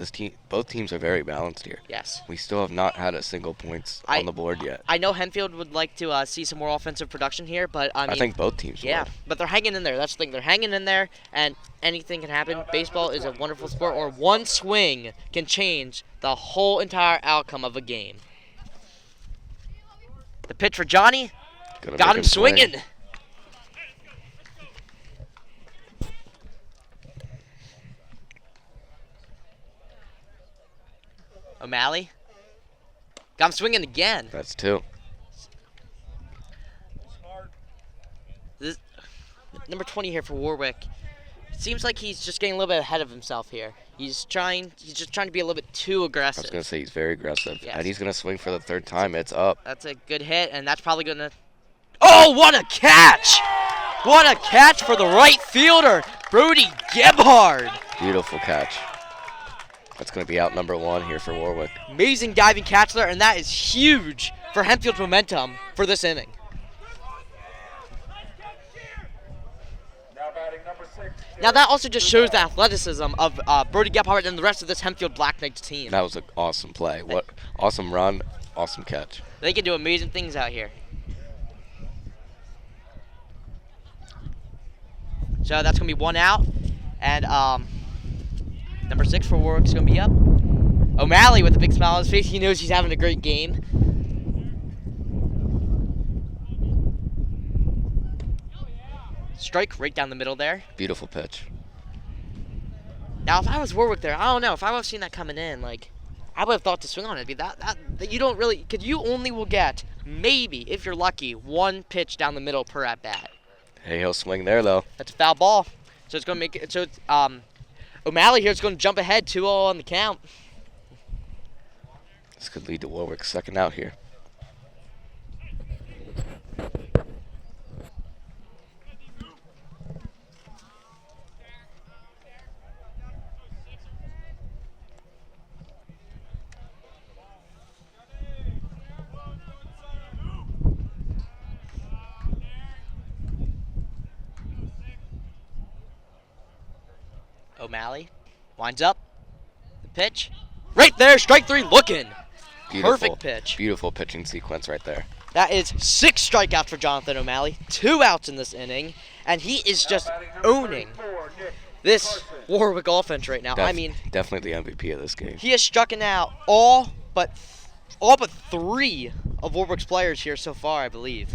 both teams are very balanced here. Yes. We still have not had a single points on the board yet. I know Hempfield would like to see some more offensive production here, but I mean, I think both teams yeah, would. but they're hanging in there. That's the thing. They're hanging in there, and anything can happen. Baseball is a wonderful sport, or one swing can change the whole entire outcome of a game. The pitch for Johnny. Gonna Got make him swinging. swing. O'Malley. Got him swinging again. That's 2. This, number 20 here for Warwick. Seems like he's just getting a little bit ahead of himself here. He's just trying to be a little bit too I aggressive. was gonna say he's very aggressive, Yes. and he's gonna swing for the 3rd time. It's up. That's a good hit, and that's probably gonna. Oh, what a catch! What a catch for the right fielder, Brody Gebhard. Beautiful catch. That's gonna be out number 1 here for Warwick. Amazing diving catch there, and that is huge for Hempfield's momentum for this inning. Now batting number 6. Now that also just shows the athleticism of Brody Gebhard and the rest of this Hempfield Black Knights team. That was an awesome play. What awesome run, awesome catch. They can do amazing things out here. So that's going to be 1 out. And number 6 for Warwick's going to be up. O'Malley with a big smile on his face. He knows he's having a great game. Strike right down the middle there. Beautiful pitch. Now, if I was Warwick there, I don't know. If I would have seen that coming in, like, I would have thought to swing on it. Be that you don't really, because you only will get, maybe, if you're lucky, 1 pitch down the middle per at bat. Hey, he'll swing there though. That's a foul ball. So it's going to make it. So O'Malley here is going to jump ahead 2-0 on the count. This could lead to Warwick's 2nd out here. O'Malley winds up. The pitch. Right there, strike 3 looking. Beautiful, Perfect pitch. Beautiful pitching sequence right there. That is 6 strikeouts for Jonathan O'Malley. 2 outs in this inning. And he is just owning this Warwick offense right now. I mean, definitely the MVP of this game. he has struck out all but 3 of Warwick's players here so far, I believe.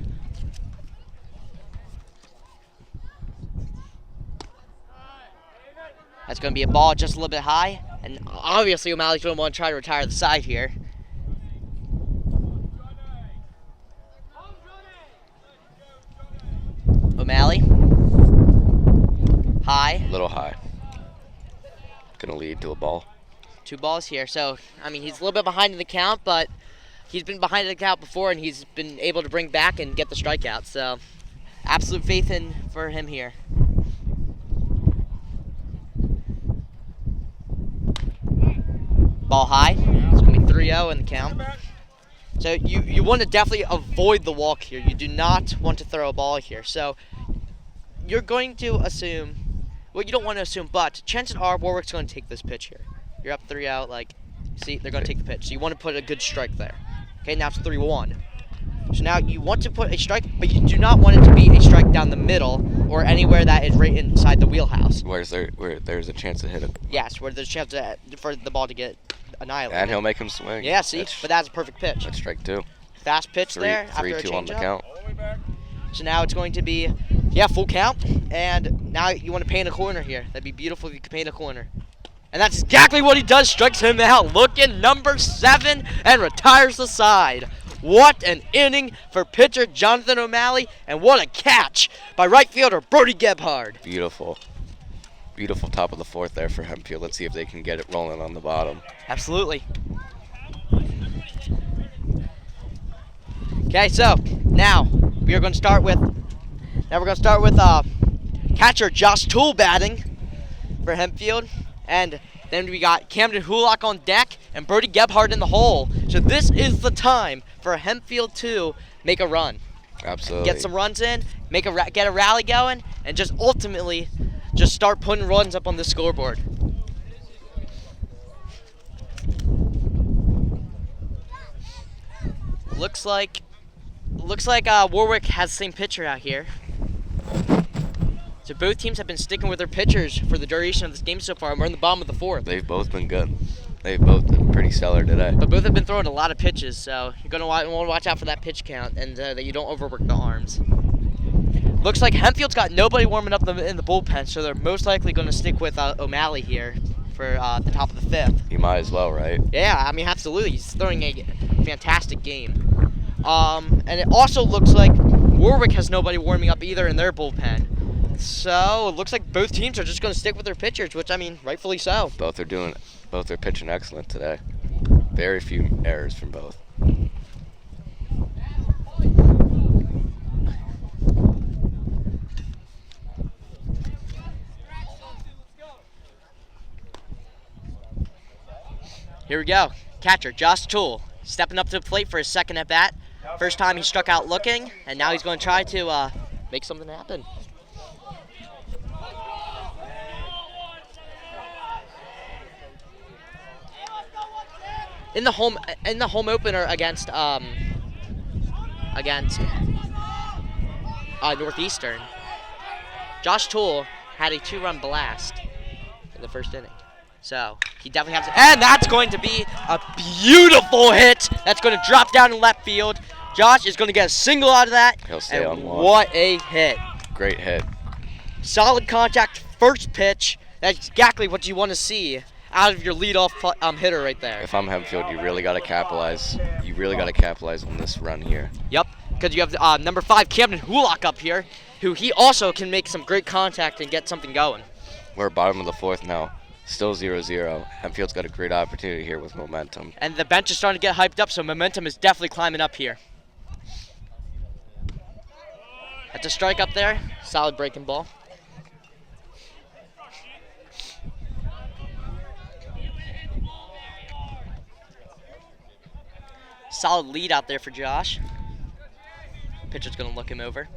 That's going to be a ball just a little bit high. And obviously O'Malley's going to want to try to retire the side here. O'Malley. High. A little high. Gonna lead to a ball. 2 balls here. So, I mean, he's a little bit behind in the count, but he's been behind in the count before, and he's been able to bring back and get the strikeout. So, absolute faith in for him here. Ball high. It's going to be 3-0 in the count. So you want to definitely avoid the walk here. You do not want to throw a ball here. So you're going to assume, well, you don't want to assume, but chances are Warwick's going to take this pitch here. You're up 3-0, like, see, they're going to take the pitch. So you want to put a good strike there. Okay, now it's 3-1. So now you want to put a strike, but you do not want it to be a strike down the middle or anywhere that is right inside the wheelhouse. Where there's a chance to hit it. Yes, where there's a chance for the ball to get annihilated. And he'll make him swing. Yeah, see, but that's a perfect pitch. That's strike 2. Fast pitch there after a 3-2 on the changeup. count. So now it's going to be, full count. And now you want to paint a corner here. That'd be beautiful if you could paint a corner. And that's exactly what he does. Strikes him out. Looking number 7 and retires the side. What an inning for pitcher Jonathan O'Malley. And what a catch by right fielder Brody Gebhard. Beautiful. Beautiful top of the 4th there for Hempfield. Let's see if they can get it rolling on the bottom. Absolutely. Okay, so now we're going to start with catcher Josh Toole batting for Hempfield, and Then we got Camden Hulock on deck and Brody Gebhardt in the hole. So this is the time for Hempfield to make a run. Absolutely. Get some runs in, get a rally going, and just ultimately just start putting runs up on the scoreboard. Looks like Warwick has the same pitcher out here. So both teams have been sticking with their pitchers for the duration of this game so far, and we're in the bottom of the fourth. They've both been good. They've both been pretty stellar today. But both have been throwing a lot of pitches, so you're going to want to watch out for that pitch count and that you don't overwork the arms. Looks like Hempfield's got nobody warming up in the bullpen, so they're most likely going to stick with O'Malley here for the top of the fifth. You might as well, right? Yeah, I mean, absolutely. He's throwing a fantastic game. And it also looks like Warwick has nobody warming up either in their bullpen. So it looks like both teams are just going to stick with their pitchers, which, I mean, rightfully so. Both are pitching excellent today. Very few errors from both. Here we go. Catcher, Josh Toole, stepping up to the plate for his second at bat. First time he struck out looking, and now he's going to try to make something happen. In the home opener against Northeastern, Josh Toole had a 2-run blast in the first inning. So he definitely has, and that's going to be a beautiful hit. That's going to drop down in left field. Josh is going to get a single out of that. He'll stay on one. What a hit! Great hit. Solid contact first pitch. That's exactly what you want to see out of your leadoff hitter right there. If I'm Hempfield, you really got to capitalize. You really got to capitalize on this run here. Yep, because you have number 5, Camden Hulock up here, who he also can make some great contact and get something going. We're bottom of the fourth now. Still 0-0. Hempfield's got a great opportunity here with momentum. And the bench is starting to get hyped up, so momentum is definitely climbing up here. That's a strike up there. Solid breaking ball. Solid lead out there for Josh. Pitcher's going to look him over.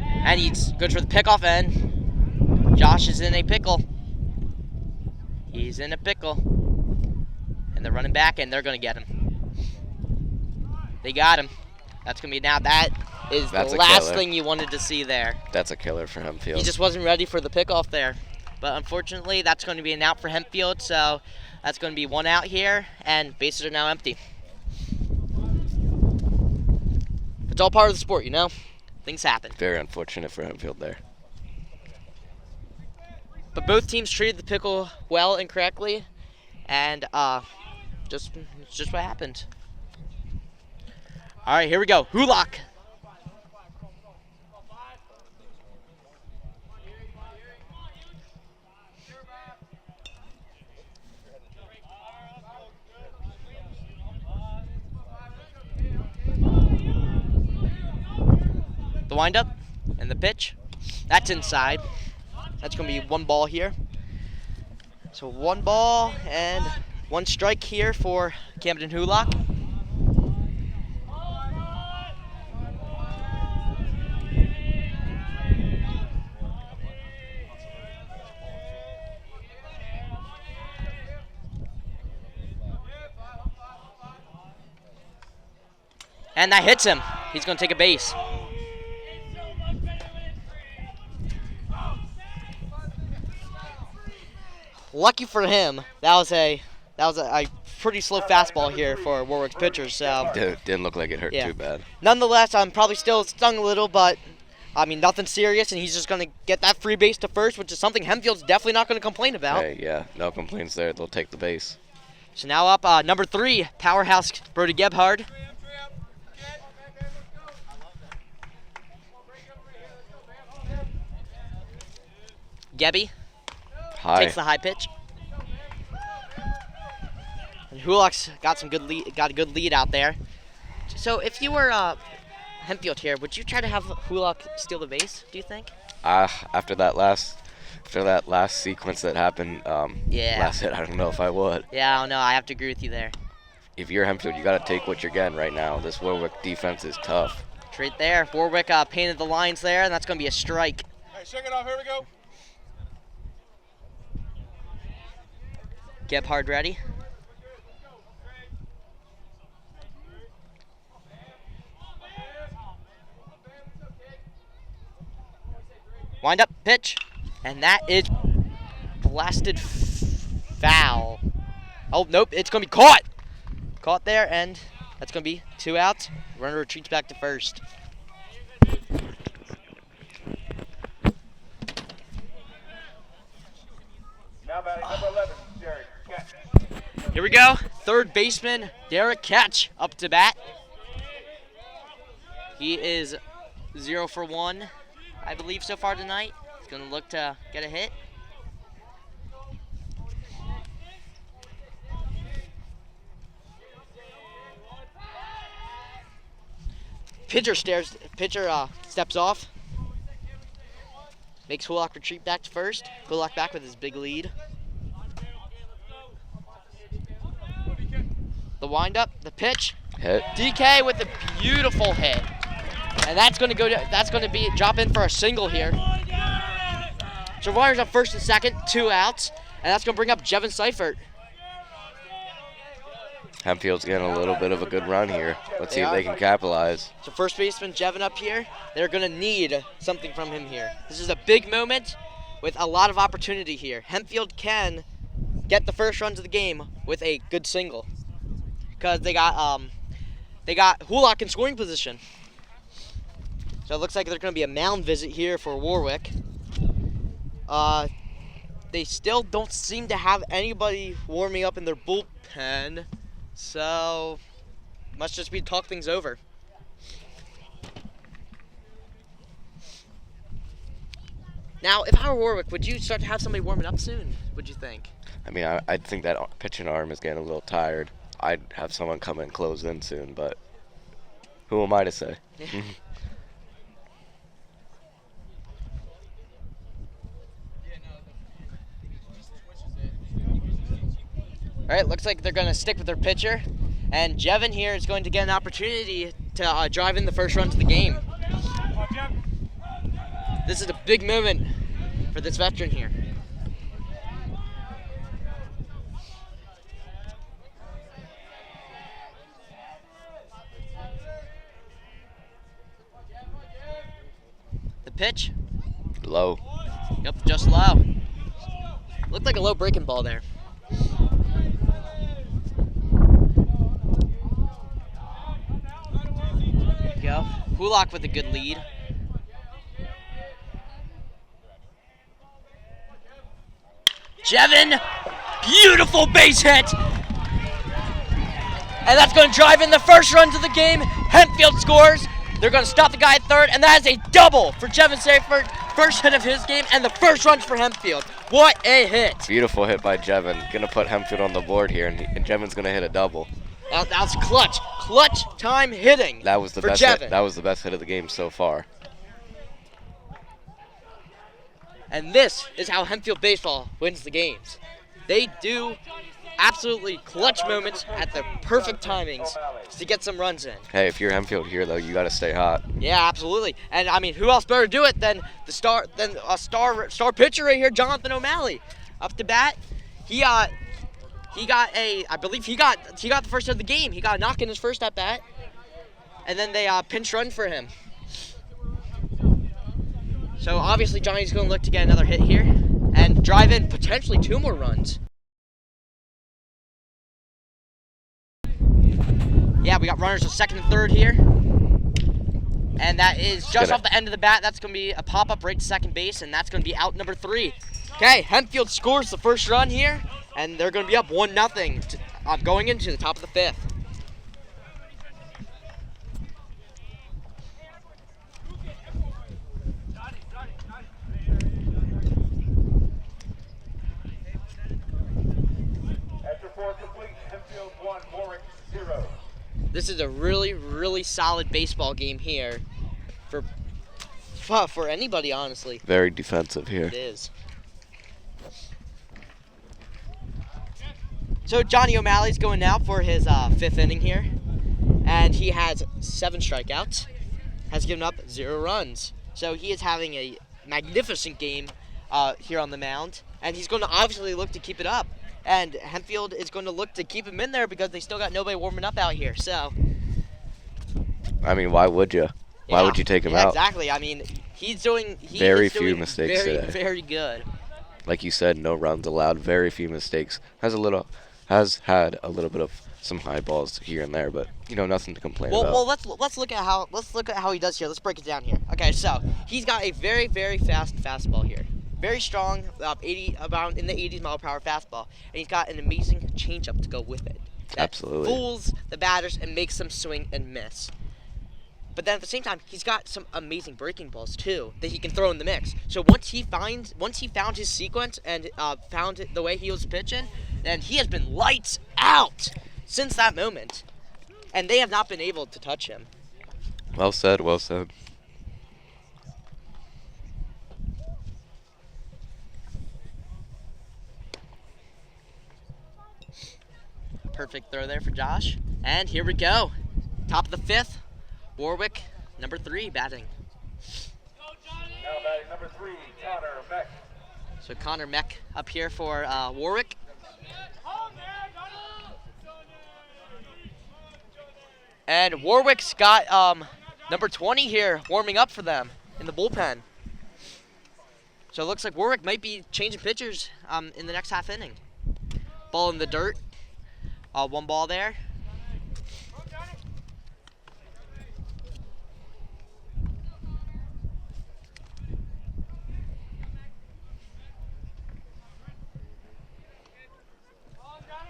And he's good for the pickoff end. Josh is in a pickle. He's in a pickle. And they're running back, and they're going to get him. They got him. That's going to be now. That is the last thing you wanted to see there. That's a killer for Hempfield. He just wasn't ready for the pickoff there. But unfortunately, that's going to be an out for Hempfield, so that's going to be one out here, and bases are now empty. It's all part of the sport, you know? Things happen. Very unfortunate for Hempfield there. But both teams treated the pickle well and correctly, and it's just what happened. All right, here we go. Hulock. The windup and the pitch. That's inside. That's going to be 1 ball here. So 1 ball and 1 strike here for Camden Hulock. And that hits him. He's going to take a base. Lucky for him, that was a pretty slow fastball here for Warwick's pitchers. So didn't look like it hurt too bad. Nonetheless, I'm probably still stung a little, but I mean nothing serious, and he's just going to get that free base to first, which is something Hempfield's definitely not going to complain about. Hey, yeah, no complaints there. They'll take the base. So now up number 3, powerhouse Brody Gebhardt. Gebby takes the high pitch. And Hulock's got a good lead out there. So if you were Hempfield here, would you try to have Hulock steal the base, do you think? After that last After that last sequence that happened, Yeah. last hit, I don't know if I would. Yeah, I don't know. I have to agree with you there. If you're Hempfield, you got to take what you're getting right now. This Warwick defense is tough. It's right there. Warwick painted the lines there, and that's going to be a strike. Hey, shake it off. Here we go. Gebhard ready. Wind up, pitch, and that is blasted foul. Oh, nope, it's going to be caught. Caught there, and that's going to be 2 outs. Runner retreats back to first. Now batting number 11, Derek Catch. Here we go. Third baseman, Derek Catch, up to bat. He is 0 for 1, I believe, so far tonight. He's going to look to get a hit. Pitcher steps off. Makes Hulock retreat back to first. Hulock back with his big lead. The windup, the pitch. Hit. DK with a beautiful hit. And that's going to drop in for a single here. So runners on first and second, 2 outs. And that's going to bring up Jevin Seifert. Hempfield's getting a little bit of a good run here. Let's see if They they can capitalize. So first baseman Jevin up here. They're going to need something from him here. This is a big moment with a lot of opportunity here. Hempfield can get the first runs of the game with a good single, because they got Hulock in scoring position. So it looks like there's going to be a mound visit here for Warwick. They still don't seem to have anybody warming up in their bullpen. So, must just be talk things over. Now, if I were Warwick, would you start to have somebody warming up soon? Would you think? I mean, I think that pitching arm is getting a little tired. I'd have someone come and close in soon, but who am I to say? Yeah. All right, looks like they're going to stick with their pitcher. And Jevin here is going to get an opportunity to drive in the first run to the game. This is a big moment for this veteran here. The pitch. Low. Yep, just low. Looked like a low breaking ball there. Go. Hulock with a good lead. Jevin, beautiful base hit. And that's going to drive in the first run to the game. Hempfield scores. They're going to stop the guy at third, and that is a double for Jevin Seifert. First hit of his game, and the first run for Hempfield. What a hit. Beautiful hit by Jevin. Going to put Hempfield on the board here, and Jevin's going to hit a double. That was clutch. Clutch time hitting. That was the for best Jevin. hit. That was the best hit of the game so far. And this is how Hempfield baseball wins the games. They do absolutely clutch moments at the perfect timings to get some runs in. Hey, if you're Hempfield here, though, you got to stay hot. Yeah, absolutely. And I mean, who else better to do it than a star pitcher right here, Jonathan O'Malley, up to bat. I believe he got the first hit of the game. He got a knock in his first at bat, and then they pinch run for him. So obviously Johnny's going to look to get another hit here and drive in potentially 2 more runs. Yeah, we got runners of second and third here. And that is just off the end of the bat. That's going to be a pop-up right to second base, and that's going to be out number 3. Okay, Hempfield scores the first run here, and they're going to be up 1-0 going into the top of the 5th. After 4 complete, Hempfield 1, Warwick 0. This is a really, really solid baseball game here for anybody, honestly. Very defensive here. It is. So Johnny O'Malley's going now for his 5th inning here, and he has 7 strikeouts, has given up 0 runs. So he is having a magnificent game here on the mound, and he's going to obviously look to keep it up. And Hempfield is going to look to keep him in there because they still got nobody warming up out here. So, I mean, why would you? Why would you take him out? Exactly. I mean, he Very is few doing mistakes very, today. very good. Like you said, no runs allowed, very few mistakes. Has had a little bit of some high balls here and there, but nothing to complain about. Well, let's look at how he does here. Let's break it down here. Okay, so he's got a very, very fast fastball here. Very strong, about in the 80s mile per hour fastball, and he's got an amazing changeup to go with it. That Absolutely. Fools the batters and makes them swing and miss. But then at the same time, he's got some amazing breaking balls too that he can throw in the mix. So once he found his sequence and found the way he was pitching, then he has been lights out since that moment, and they have not been able to touch him. Well said, well said. Perfect throw there for Josh. And here we go. Top of the 5th. Warwick, number 3, batting. Now batting number 3, Connor Beck. So Connor Meck up here for Warwick. And Warwick's got number 20 here warming up for them in the bullpen. So it looks like Warwick might be changing pitchers in the next half inning. Ball in the dirt. 1 ball there.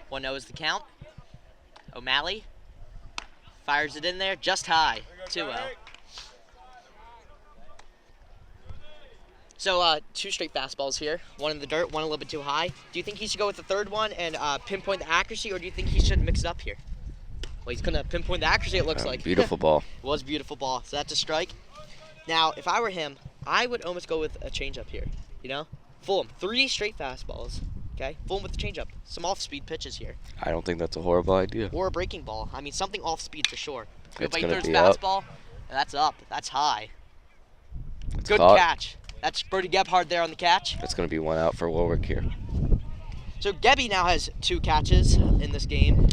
One 0 is the count. O'Malley fires it in there, just high. 2-0. So 2 straight fastballs here. 1 in the dirt, 1 a little bit too high. Do you think he should go with the 3rd one and pinpoint the accuracy, or do you think he should mix it up here? Well, he's gonna pinpoint the accuracy. It looks like. Beautiful ball. It was a beautiful ball. So that's a strike. Now, if I were him, I would almost go with a changeup here. Fool him. 3 straight fastballs. Okay, fool him with the changeup. Some off-speed pitches here, I don't think that's a horrible idea. or a breaking ball. I mean, something off-speed for sure. It's Nobody gonna throws be up. fastball, and that's up. That's high. It's Good caught. catch. That's Brody Gebhard there on the catch. That's going to be 1 out for Warwick here. So Gebby now has 2 catches in this game.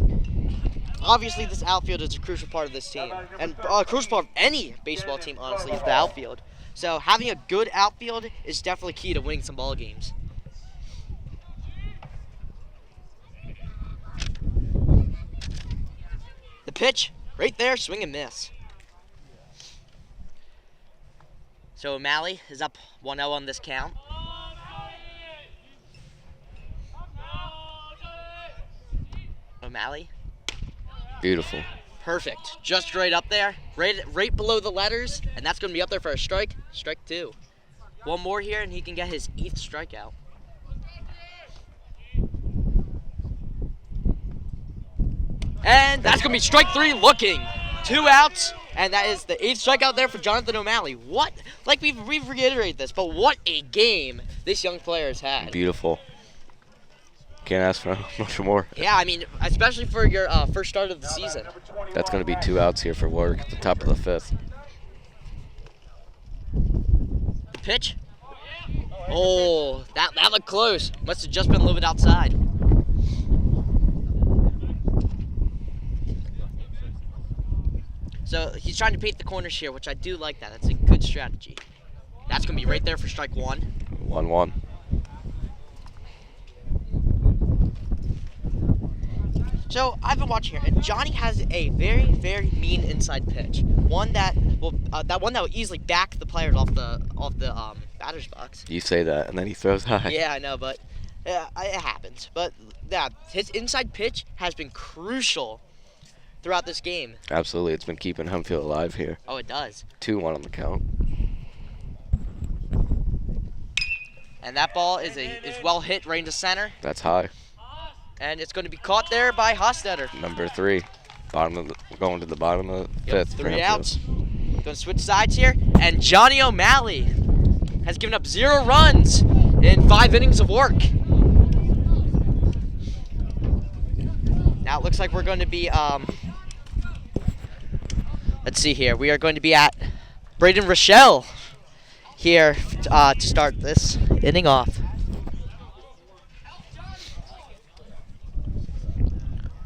Obviously, this outfield is a crucial part of this team, and a crucial part of any baseball team, honestly, is the outfield. So having a good outfield is definitely key to winning some ball games. The pitch, right there, swing and miss. So O'Malley is up 1-0 on this count. O'Malley. Beautiful. Perfect. Just right up there. Right below the letters. And that's going to be up there for a strike. Strike 2. 1 more here and he can get his 8th strikeout. And that's going to be strike 3 looking. 2 outs. And that is the 8th strikeout there for Jonathan O'Malley. What? Like, we've reiterated this, but what a game this young player has had. Beautiful. Can't ask for much more. Yeah, I mean, especially for your first start of the season. That's going to be 2 outs here for Warwick at the top of the 5th. The pitch. Oh, that looked close. Must have just been a little bit outside. So he's trying to paint the corners here, which I do like that. That's a good strategy. That's going to be right there for strike 1. 1-1. So I've been watching here, and Johnny has a very, very mean inside pitch. One that will easily back the players off the batter's box. You say that, and then he throws high. Yeah, I know, but it happens. But yeah, his inside pitch has been crucial throughout this game. Absolutely, it's been keeping Hempfield alive here. Oh, it does. 2-1 on the count. And that ball is well hit right into center, That's high. and it's going to be caught there by Hostetter. Number 3. We're going to the bottom of the 5th. for 3 Hempfield. outs. Going to switch sides here, and Johnny O'Malley has given up 0 runs in 5 innings of work. Now it looks like we're going to be, let's see here. We are going to be at Braden Rochelle here to start this inning off.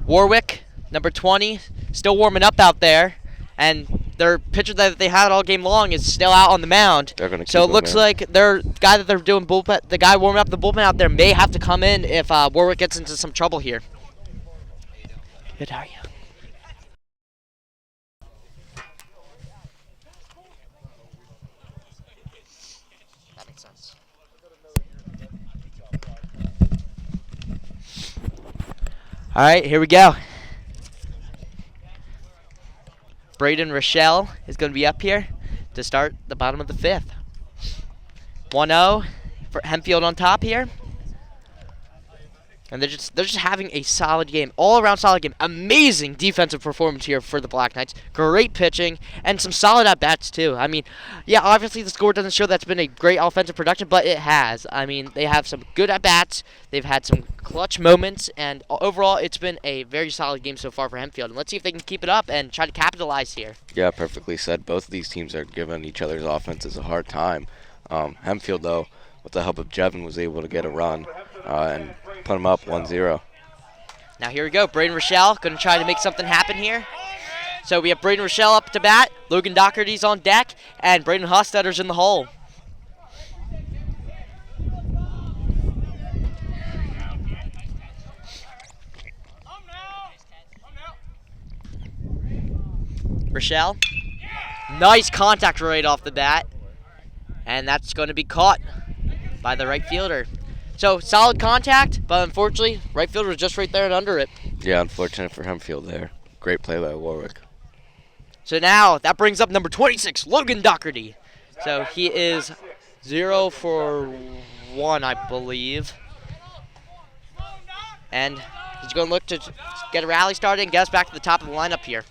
Warwick, number 20, still warming up out there, and their pitcher that they had all game long is still out on the mound. They're gonna keep so it him looks in. like their guy that they're doing bullpen, the guy warming up the bullpen out there, may have to come in if Warwick gets into some trouble here. Good, how are you? That makes sense. All right, here we go. Braden Rochelle is going to be up here to start the bottom of the 5th. 1-0 for Hempfield on top here. And they're just having a solid game, all-around solid game. Amazing defensive performance here for the Black Knights. Great pitching and some solid at-bats too. I mean, yeah, obviously the score doesn't show that's been a great offensive production, but it has. I mean, they have some good at-bats. They've had some clutch moments, and overall, it's been a very solid game so far for Hempfield. And let's see if they can keep it up and try to capitalize here. Yeah, perfectly said. Both of these teams are giving each other's offenses a hard time. Hempfield, though, with the help of Jevin, was able to get a run and put him up 1-0. Now here we go. Braden Rochelle going to try to make something happen here. So we have Braden Rochelle up to bat. Logan Doherty's on deck, and Braden Hostetter's in the hole. Rochelle. Nice contact right off the bat. And that's going to be caught by the right fielder. So, solid contact, but unfortunately, right fielder was just right there and under it. Yeah, unfortunate for Hempfield there. Great play by Warwick. So now, that brings up number 26, Logan Doherty. So, he is 0 for 1, I believe. And he's going to look to get a rally started and get us back to the top of the lineup here.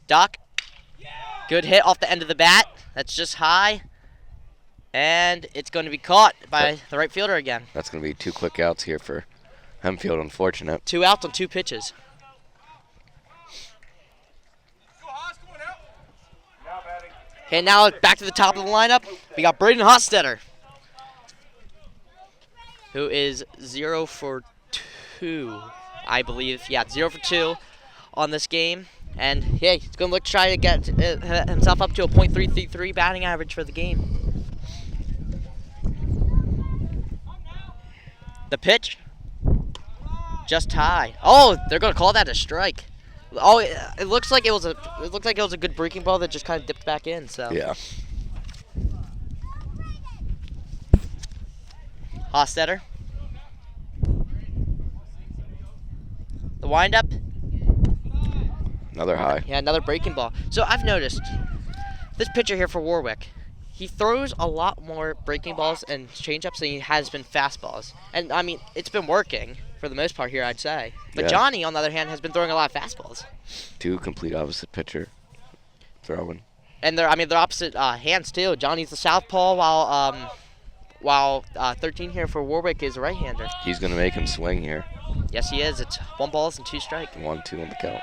Doc, good hit off the end of the bat. That's just high. And it's going to be caught by the right fielder again. That's going to be 2 quick outs here for Hempfield, unfortunate. 2 outs on 2 pitches. Okay, now back to the top of the lineup. We got Braden Hostetter, who is 0 for 2, I believe. Yeah, 0 for 2 on this game. And, yeah, he's going to look to try to get himself up to a .333 batting average for the game. The pitch, just high. Oh, they're going to call that a strike. Oh, it looks like it was a good breaking ball that just kind of dipped back in. So Yeah. Hostetter. The windup. Another high. Yeah, another breaking ball. So I've noticed this pitcher here for Warwick, he throws a lot more breaking balls and changeups than he has been fastballs. And, I mean, it's been working for the most part here, I'd say. But Yeah. Johnny, on the other hand, has been throwing a lot of fastballs. 2 complete opposite pitcher throwing. And they're opposite hands, too. Johnny's the southpaw, while 13 here for Warwick is a right-hander. He's going to make him swing here. Yes, he is. It's 1 balls and 2 strikes. 1-2 on the count.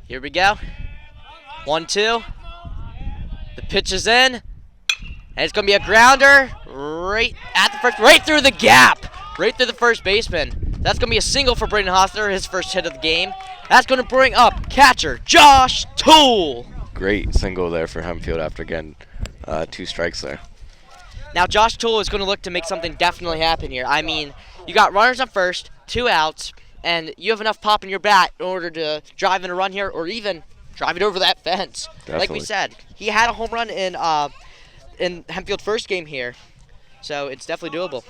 Here we go. 1-2. The pitch is in. And it's going to be a grounder right at the first, right through the gap. Right through the first baseman. That's going to be a single for Braden Hoster, his first hit of the game. That's going to bring up catcher Josh Toole. Great single there for Hempfield after getting 2 strikes there. Now Josh Toole is going to look to make something definitely happen here. I mean, you got runners on first, 2 outs, and you have enough pop in your bat in order to drive in a run here or even drive it over that fence. Definitely. Like we said, he had a home run in Hempfield's first game here, so it's definitely doable.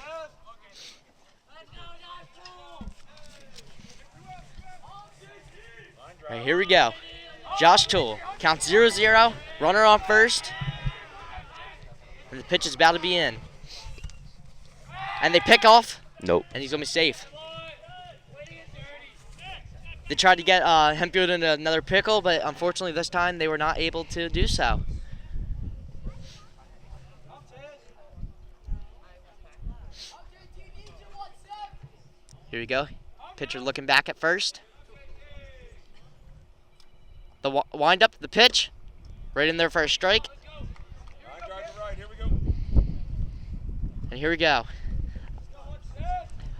All right, here we go. Josh Toole counts 0-0, runner on first, and the pitch is about to be in. And they pick off Nope. And he's going to be safe. They tried to get Hempfield into another pickle, but unfortunately this time they were not able to do so. Here we go. Pitcher looking back at first. The wind up, the pitch. Right in there for a strike. And here we go.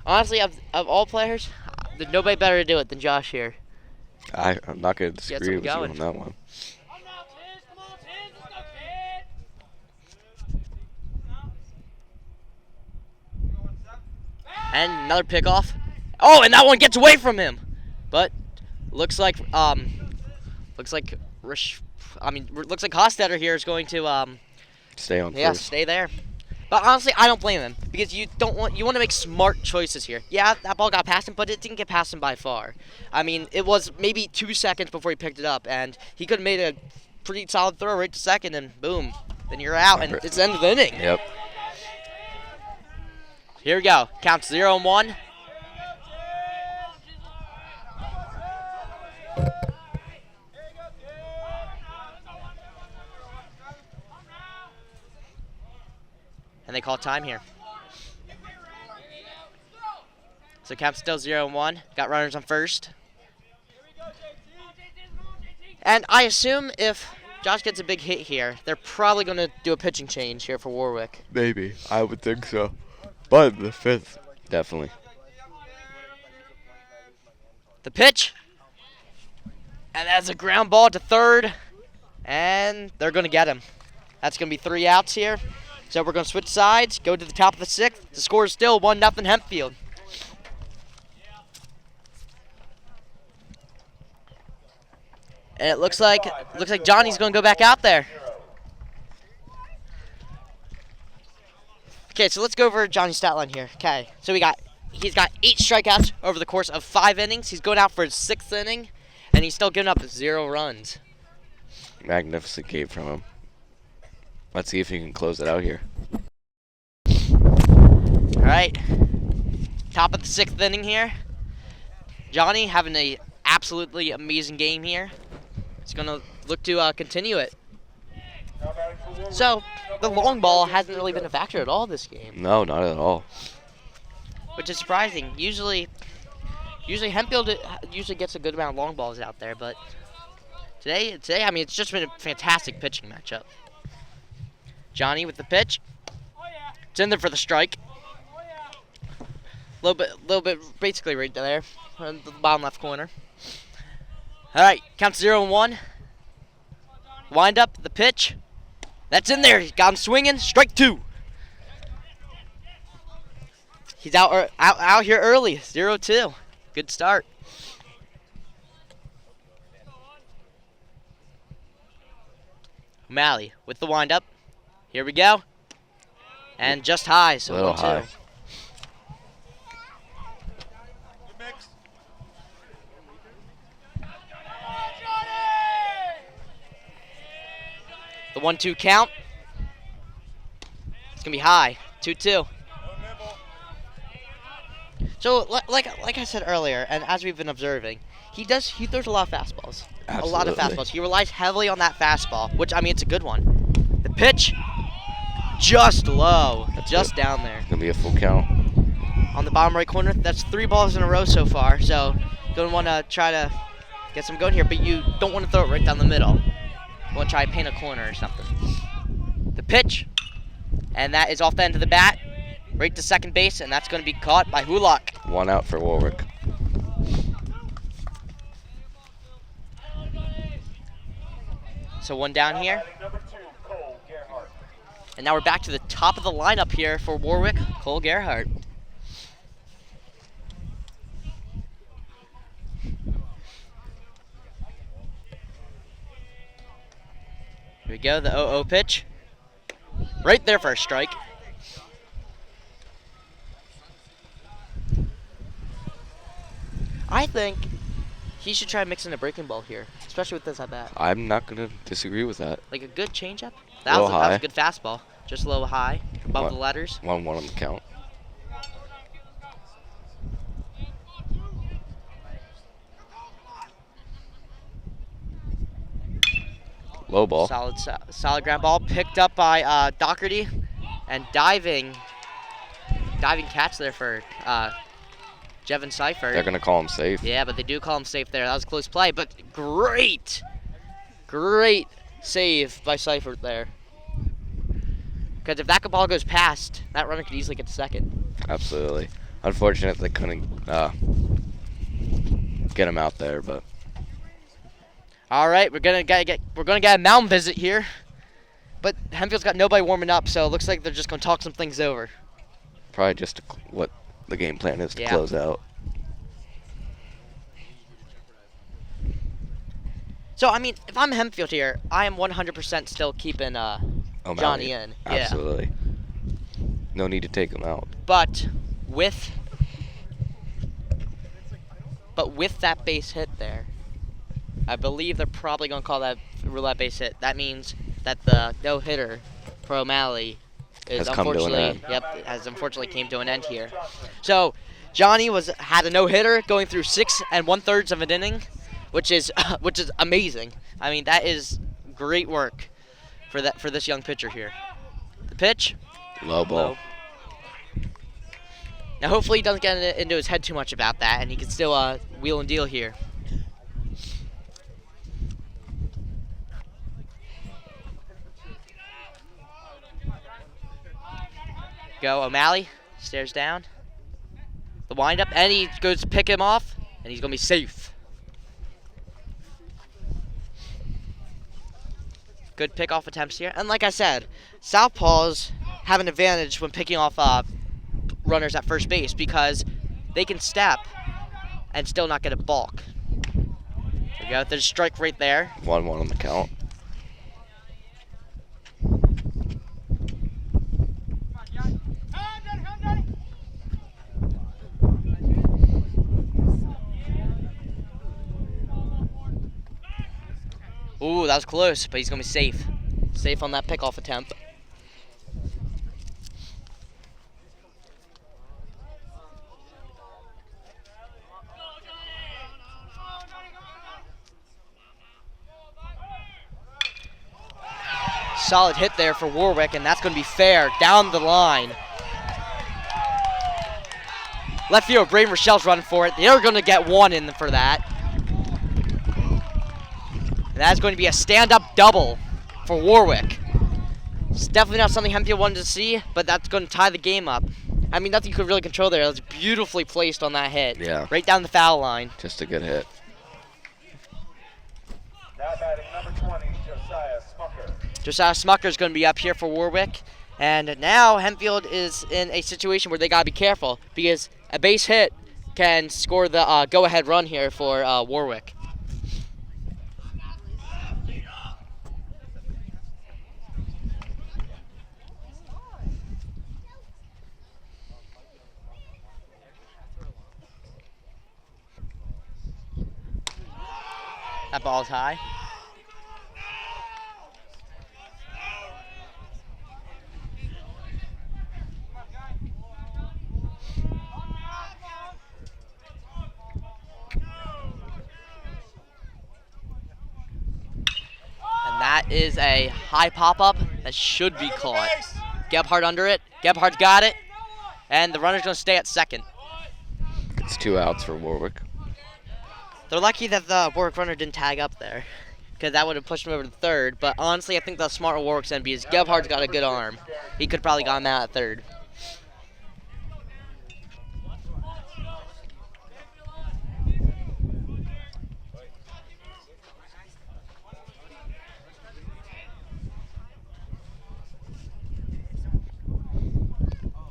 Honestly, of all players, there's nobody better to do it than Josh here. I'm not going to disagree with you going. on that one. And another pickoff. Oh, and that one gets away from him. But looks like looks like Hostetter here is going to Stay on yeah, first. stay there. But honestly, I don't blame him because you want to make smart choices here. Yeah, that ball got past him, but it didn't get past him by far. I mean, it was maybe 2 seconds before he picked it up, and he could have made a pretty solid throw right to second, and boom, then you're out, and it's the end of the inning. Yep. Here we go. Counts 0-1. And they call time here. So count still 0-1. Got runners on first. And I assume if Josh gets a big hit here, they're probably going to do a pitching change here for Warwick. Maybe. I would think so. But the fifth. Definitely. The pitch. And that's a ground ball to third. And they're going to get him. That's going to be 3 outs here. So we're going to switch sides, go to the top of the 6th. The score is still 1-0 Hempfield. And it looks like Johnny's going to go back out there. Okay, so let's go over Johnny's stat line here. Okay, so he's got 8 strikeouts over the course of 5 innings. He's going out for his 6th inning, and he's still giving up 0 runs. Magnificent game from him. Let's see if he can close it out here. All right, top of the 6th inning here. Johnny having a absolutely amazing game here. He's gonna look to continue it. So the long ball hasn't really been a factor at all this game, No, not at all. which is surprising. Usually Hempfield usually gets a good amount of long balls out there, but today, I mean, it's just been a fantastic pitching matchup. Johnny with the pitch. It's in there for the strike. Little bit, basically right there, on the bottom left corner. All right, counts 0-1. Wind up the pitch. That's in there. He got him swinging. Strike 2. He's out here early. 0-2. Good start. O'Malley with the wind up. Here we go. And just high, so 1-2. High. The 1-2 count. It's gonna be high. 2-2. So like I said earlier, and as we've been observing, he throws a lot of fastballs. Absolutely. A lot of fastballs. He relies heavily on that fastball, which I mean it's a good one. The pitch, just low, just down there. Gonna be a full count. On the bottom right corner, that's 3 balls in a row so far. So gonna want to try to get some going here, but you don't want to throw it right down the middle. You want to try to paint a corner or something. The pitch, and that is off the end of the bat, right to second base, and that's going to be caught by Hulock. 1 out for Warwick. So 1 down here. And now we're back to the top of the lineup here for Warwick, Cole Gerhardt. Here we go, the 0-0 pitch. Right there for a strike. I think he should try mixing a breaking ball here, especially with this at bat. I'm not gonna disagree with that. Like a good changeup. That was a good fastball. Just a little high, above the letters. 1-1 on the count. Low ball. Solid ground ball picked up by Doherty, and diving catch there for Jevon Seifert. They're going to call him safe. Yeah, but they do call him safe there. That was a close play, but great save by Seifert there. Because if that ball goes past, that runner could easily get to second. Absolutely. Unfortunate they couldn't get him out there, but All right, we're gonna get a mound visit here, but Hempfield's got nobody warming up, so it looks like they're just gonna talk some things over. probably just what the game plan is to Yeah. close out. So I mean, if I'm Hempfield here, I am 100% still keeping O'Malley. Johnny in. Yeah. Absolutely. No need to take him out. But with that base hit there, I believe they're probably gonna call that roulette base hit. That means that the no hitter for O'Malley is Has come to an unfortunately has unfortunately came to an end here. So Johnny had a no hitter going through 6 1/3 of an inning, which is amazing. I mean, that is great work for this young pitcher here. The pitch. Low ball. Low. Now, hopefully, he doesn't get into his head too much about that, and he can still wheel and deal here. Go, O'Malley stares down. The windup, and he goes to pick him off, and he's gonna be safe. Good pickoff attempts here, and like I said, southpaws have an advantage when picking off runners at first base because they can step and still not get a balk. There you go. There's a strike right there. 1-1 on the count. Ooh, that was close, but he's going to be safe. Safe on that pickoff attempt. Solid hit there for Warwick, and that's going to be fair down the line. Left field, Braden Rochelle's running for it. They're going to get one in for that. And that's going to be a stand-up double for Warwick. It's definitely not something Hempfield wanted to see, but that's going to tie the game up. I mean, nothing you could really control there. It was beautifully placed on that hit. Yeah. Right down the foul line. Just a good hit. Now batting number 20, Josiah Smucker. Josiah Smucker's going to be up here for Warwick. And now Hempfield is in a situation where they got to be careful because a base hit can score the go-ahead run here for Warwick. That ball's high. And that is a high pop-up that should be caught. Gebhardt under it. Gebhardt's got it. And the runner's going to stay at second. It's 2 outs for Warwick. They're lucky that the Warwick runner didn't tag up there, because that would have pushed him over to third. But honestly, I think the smart Warwick's end because Gebhardt's got a good arm. He could probably got him out at third.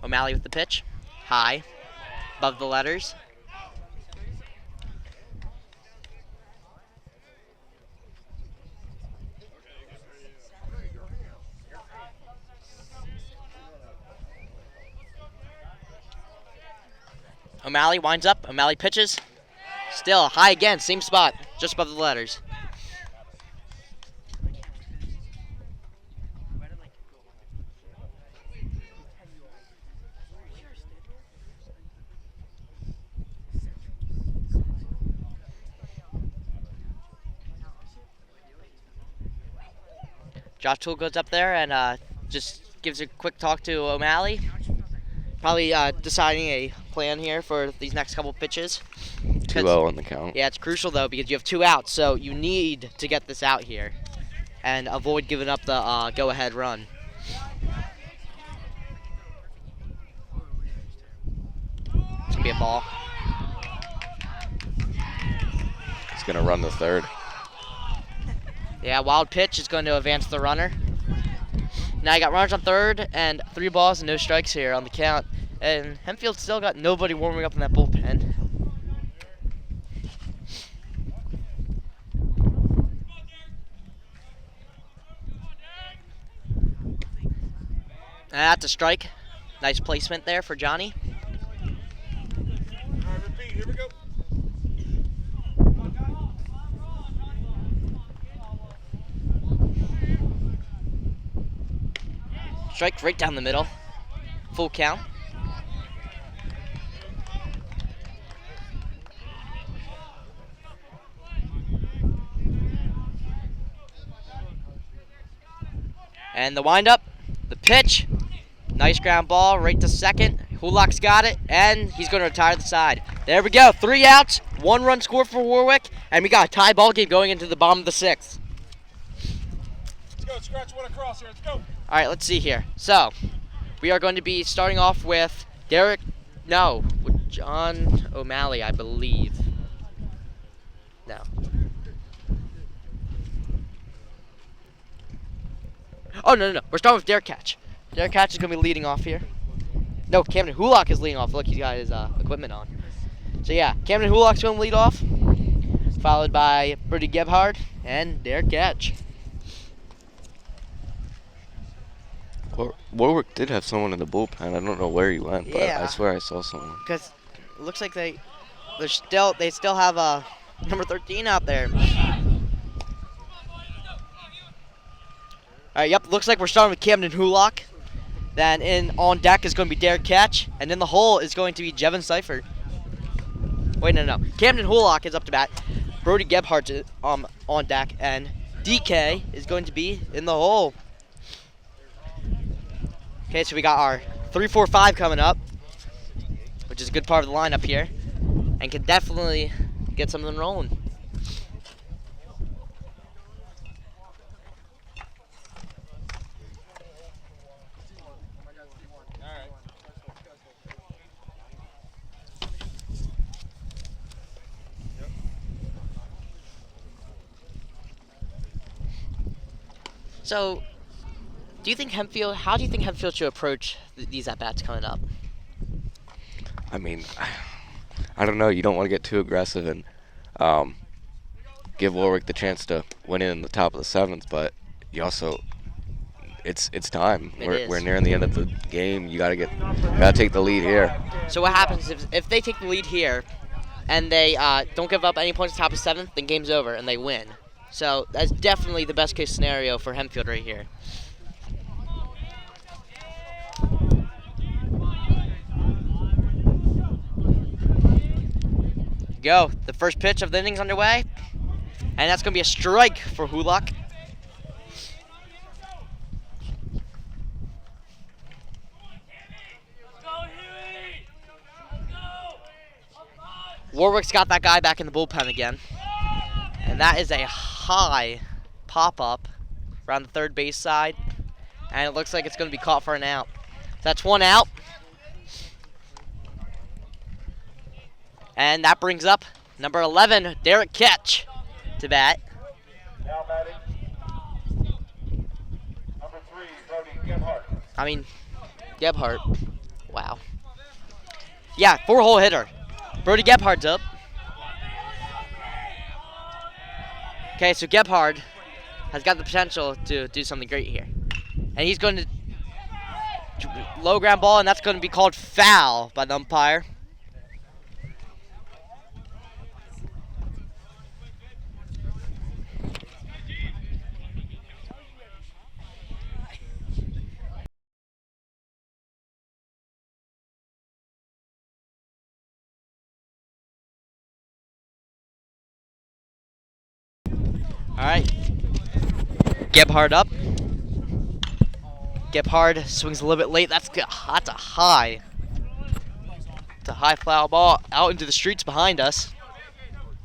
O'Malley with the pitch, high, above the letters. O'Malley winds up. O'Malley pitches. Still high again, same spot, just above the letters. Josh Toole goes up there and just gives a quick talk to O'Malley. Probably deciding a plan here for these next couple pitches. 2-0 on the count. Yeah, it's crucial though because you have 2 outs, so you need to get this out here and avoid giving up the go-ahead run. It's gonna be a ball. He's gonna run the third. Yeah, wild pitch is going to advance the runner. Now you got runners on third and 3 balls and no strikes here on the count. And Hempfield still got nobody warming up in that bullpen. That's a strike. Nice placement there for Johnny. All right, repeat. Here we go. Strike right down the middle. Full count. And the windup, the pitch, nice ground ball right to second. Hulock's got it, and he's going to retire the side. There we go, 3 outs, 1 run score for Warwick, and we got a tie ball game going into the bottom of the 6th. Let's go. Scratch one across here. Let's go. All right, let's see here. So, we are going to be starting off with John O'Malley, I believe. No. Oh, no. We're starting with Derek Catch. Derek Catch is going to be leading off here. No, Camden Hulock is leading off. Look, he's got his equipment on. So, yeah, Camden Hulock's going to lead off, followed by Brody Gebhard and Derek Catch. Warwick did have someone in the bullpen. I don't know where he went, but Yeah. I swear I saw someone. Because it looks like they still have number 13 out there. All right, yep, looks like we're starting with Camden Hulock. Then on deck is going to be Derek Catch, and in the hole is going to be Jevin Seifert. Wait, no. Camden Hulock is up to bat. Brody Gebhardt's on deck, and DK is going to be in the hole. Okay, so we got our 3-4-5 coming up, which is a good part of the lineup here, and can definitely get something rolling. So, how do you think Hempfield should approach these at-bats coming up? I mean, I don't know. You don't want to get too aggressive and give Warwick the chance to win in the top of the 7th, but you also, it's time. We're nearing the end of the game. You gotta take the lead here. So what happens if they take the lead here, and they don't give up any points at the top of 7th, then game's over and they win. So that's definitely the best case scenario for Hempfield right here. Go. The first pitch of the inning's underway. And that's going to be a strike for Hulock. Warwick's got that guy back in the bullpen again. And that is a high pop-up around the third base side. And it looks like it's going to be caught for an out. That's 1 out. And that brings up number 11, Derek Catch, to bat. Now batting. Number 3, Brody Gebhardt. Gebhardt. Wow. Yeah, 4-hole hitter. Brody Gebhardt's up. Okay, so Gebhardt has got the potential to do something great here. And he's going to low ground ball, and that's going to be called foul by the umpire. All right. Gebhardt up. Gebhard swings a little bit late. That's good. That's a high. It's a high foul ball out into the streets behind us.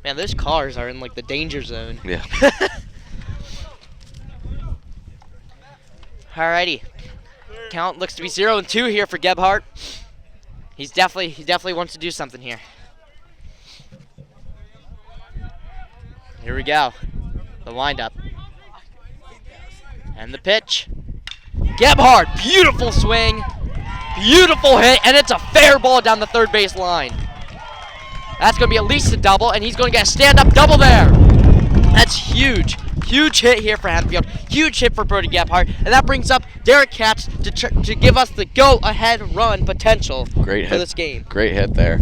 Man, those cars are in like the danger zone. Yeah. Alrighty. Count looks to be 0-2 here for Gebhardt. He definitely wants to do something here. Here we go. The windup. And the pitch. Gebhardt, beautiful swing. Beautiful hit, and it's a fair ball down the third base line. That's going to be at least a double, and he's going to get a stand-up double there. That's huge. Huge hit here for Hempfield. Huge hit for Brody Gebhardt. And that brings up Derek Katz to give us the go-ahead run potential Great for hit. this game. Great hit there.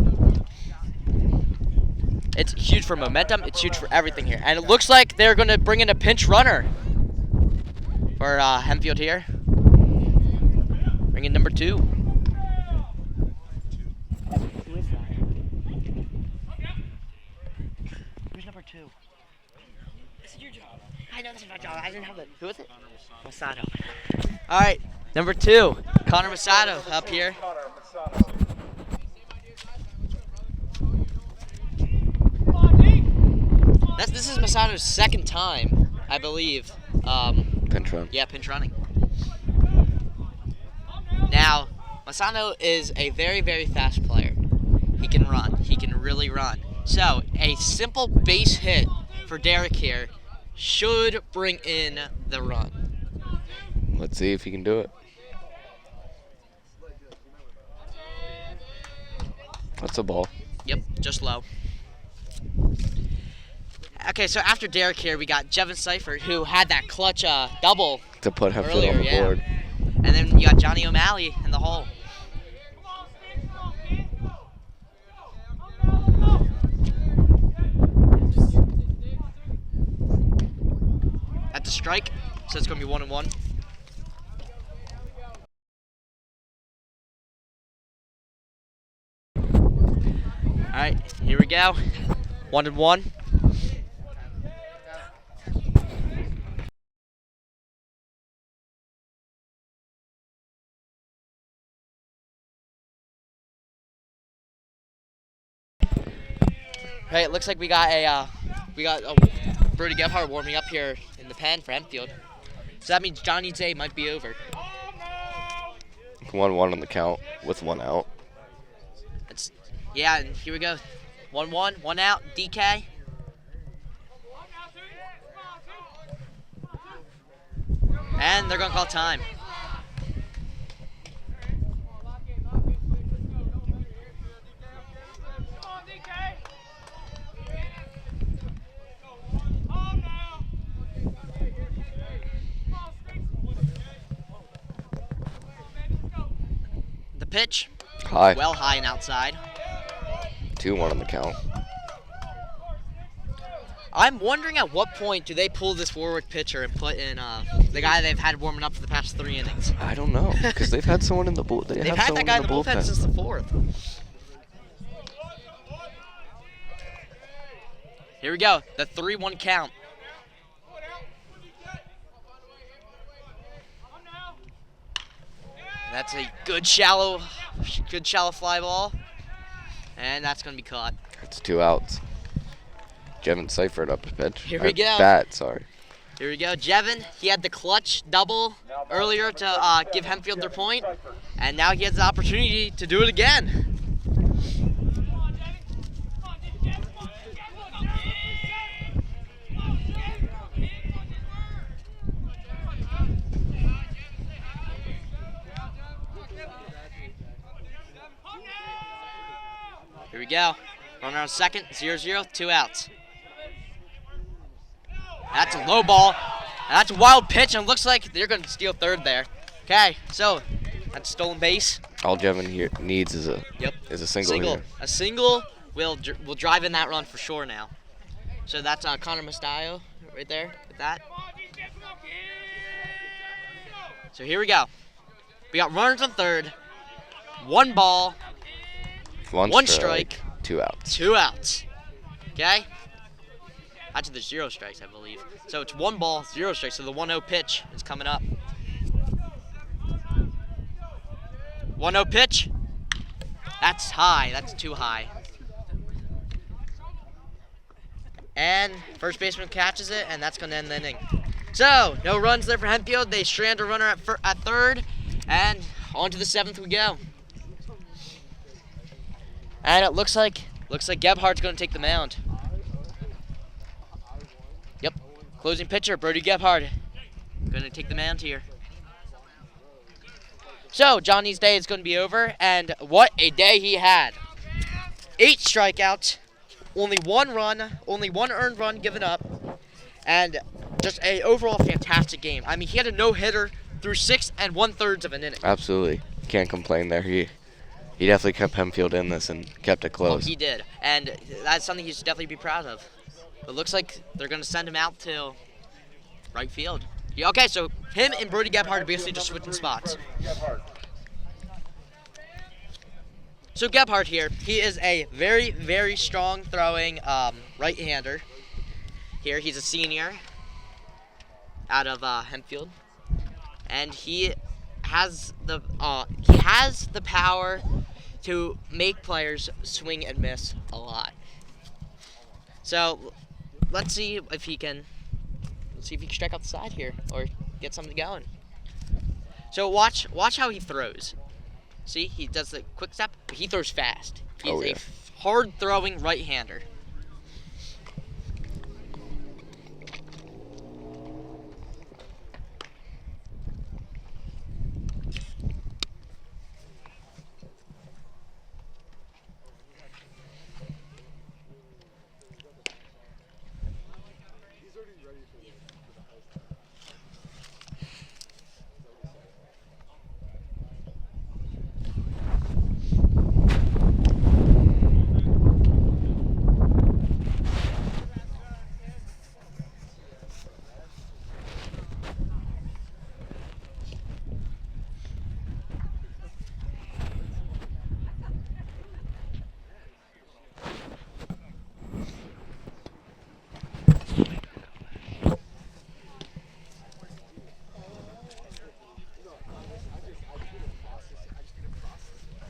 It's huge for momentum. It's huge for everything here. And it looks like they're going to bring in a pinch runner for Hempfield here. Bring in number 2. Who is that? Who's number 2? This is your job. I know this is my job. I didn't have it. Who is it? Masato. All right, number 2, Connor Masato up here. This is Masato's second time, I believe. Pinch run. Yeah, pinch running. Now, Masato is a very, very fast player. He can run. He can really run. So, a simple base hit for Derek here should bring in the run. Let's see if he can do it. That's a ball. Yep, just low. Okay, so after Derek here, we got Jevin Seifert, who had that clutch double To put Hempfield earlier, on the yeah. board. And then you got Johnny O'Malley in the hole. That's a strike, so it's going to be 1-1. All right, here we go. 1-1. Right, it looks like we got a Brody Gebhardt warming up here in the pen for Hempfield. So that means Johnny Day might be over. 1-1 on the count with 1 out. Yeah, and here we go. 1-1, 1 out, DK. And they're gonna call time. The pitch, High. well high and outside. 2-1 on the count. I'm wondering at what point do they pull this Warwick pitcher and put in the guy they've had warming up for the past 3 innings. I don't know, because they've had someone in the They've had that guy in the bullpen since the 4th. Here we go, the 3-1 count. That's a good shallow fly ball, and that's gonna be caught. It's 2 outs. Jevin Seifert up to pitch. Here we go. Bat, sorry. Here we go, Jevin. He had the clutch double earlier to give Hempfield their point, and now he has the opportunity to do it again. Here we go. Runner on second, 0-0, 2 outs. That's a low ball. That's a wild pitch, and it looks like they're going to steal third there. Okay, so that's stolen base. All Jevin here needs is a single here. A single will drive in that run for sure now. So that's Connor Mastayo right there with that. So here we go. We got runners on third. 1 ball. One strike. 2 outs. 2 outs. Okay? Actually, there's 0 strikes, I believe. So it's 1 ball, 0 strikes. So the 1-0 pitch is coming up. 1-0 pitch. That's high. That's too high. And first baseman catches it, and that's going to end the inning. So, no runs there for Hempfield. They strand a runner at third, and on to the 7th we go. And it looks like Gebhardt's going to take the mound. Yep, closing pitcher, Brody Gebhardt, going to take the mound here. So, Johnny's day is going to be over, and what a day he had. 8 strikeouts, only 1 run, only 1 earned run given up, and just a overall fantastic game. I mean, he had a no-hitter through 6 1/3 of an inning. Absolutely. Can't complain there. He definitely kept Hempfield in this and kept it close. Oh, he did, and that's something he should definitely be proud of. It looks like they're going to send him out to right field. Yeah, okay, so him and Brody Gebhardt are basically just switching spots. So Gebhardt here, he is a very, very strong throwing right-hander. Here, he's a senior out of Hempfield, and he has the power to make players swing and miss a lot. So let's see if he can strike out the side here or get something going. So watch how he throws. See, he does the quick step, but he throws fast. He's a hard-throwing right-hander.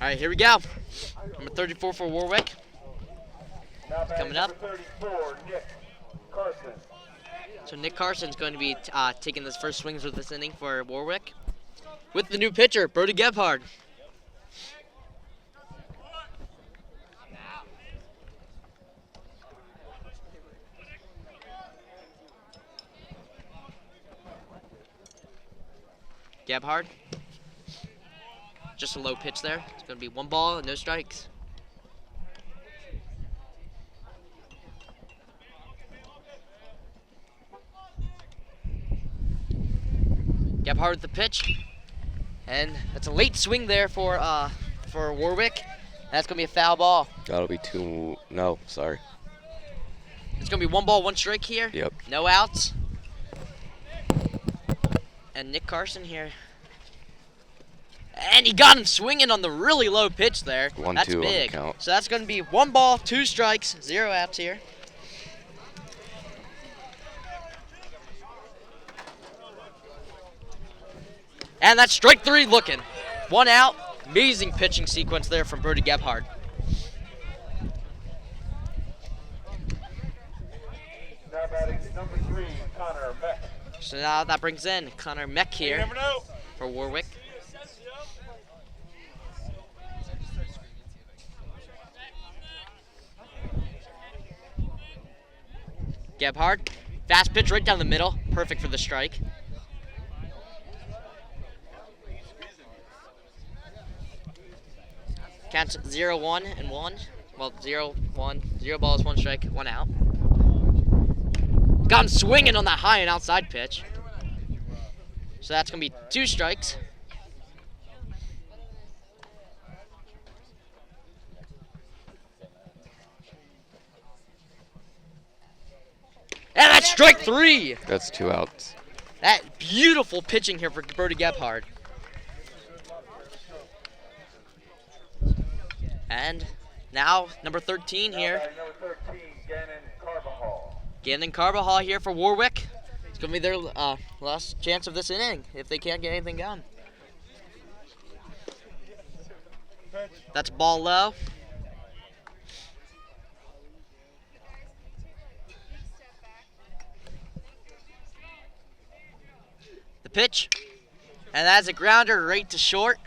All right, here we go. Number 34 for Warwick. Coming up. 34, Nick Carson. So Nick Carson's going to be taking his first swings with this inning for Warwick. With the new pitcher, Brody Gebhardt. Gebhardt. Just a low pitch there. It's going to be 1 ball and no strikes. Gebhardt with the pitch. And that's a late swing there for Warwick. That's going to be a foul ball. That'll be 2. No, sorry. It's going to be 1 ball, 1 strike here. Yep. No outs. And Nick Carson here. And he got him swinging on the really low pitch there. 1-2 that's on the big. count. So that's going to be 1 ball, 2 strikes, 0 outs here. And that's strike 3 looking. 1 out. Amazing pitching sequence there from Brody Gebhardt. Now batting number 3, Connor Beck. So now that brings in Connor Meck You here never know. for Warwick. Gebhardt, fast pitch right down the middle, perfect for the strike. Counts 0-1 and 1. Well, 0-1, 0 balls, 1 strike, 1 out. Got him swinging on that high and outside pitch. So that's going to be 2 strikes. And that's strike 3. That's 2 outs. That beautiful pitching here for Brody Gebhardt. And now number 13 Now here. batting number 13, Gannon Carbajal. Gannon Carbajal here for Warwick. It's going to be their last chance of this inning if they can't get anything done. pitch. That's ball low. The pitch. And that's a grounder right to short.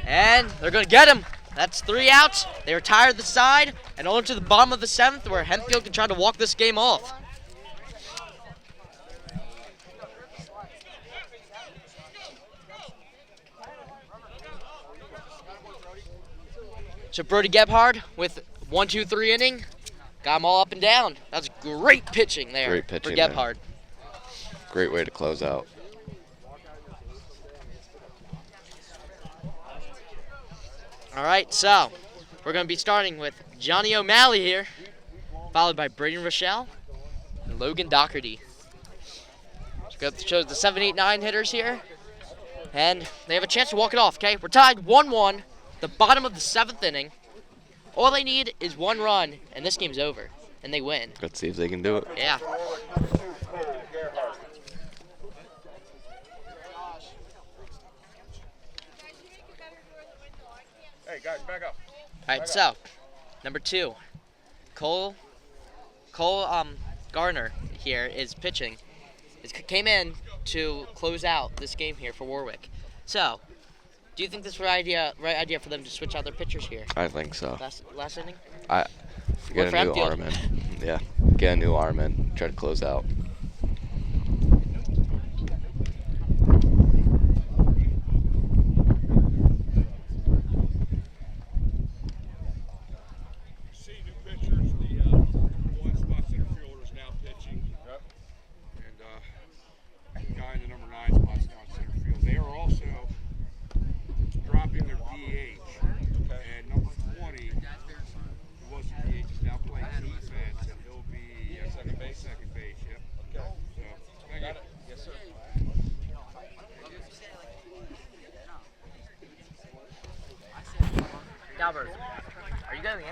And they're going to get him. That's 3 outs. They retire the side and on to the bottom of the 7th where Hempfield can try to walk this game off. So Brody Gebhard with 1, 2, 3 inning. Got them all up and down. That's great pitching there Great pitching for there. Gebhard. Great way to close out. All right, so we're going to be starting with Johnny O'Malley here, followed by Braden Rochelle and Logan Doherty. Shows the 7, 8, 9 hitters here, and they have a chance to walk it off, okay? We're tied 1-1, the bottom of the 7th inning. All they need is 1 run, and this game's over, and they win. Let's see if they can do it. Yeah. Hey, guys, back up. All right, so number 2, Cole Garner here is pitching. Came in to close out this game here for Warwick. So, do you think this is the right idea for them to switch out their pitchers here? I think so. Last inning? Get for a new Hempfield. arm in. Yeah, get a new arm in. Try to close out. See new pitchers. The one spot center fielder is now pitching. Yep. And the guy in the number 9 spot's now in center field. They are also dropping their DH. And number 20, who was the DH, is now playing defense, and he'll be second base. Second base, yep. Okay. So, thank you. Yes, sir. Dalbert, are you going in?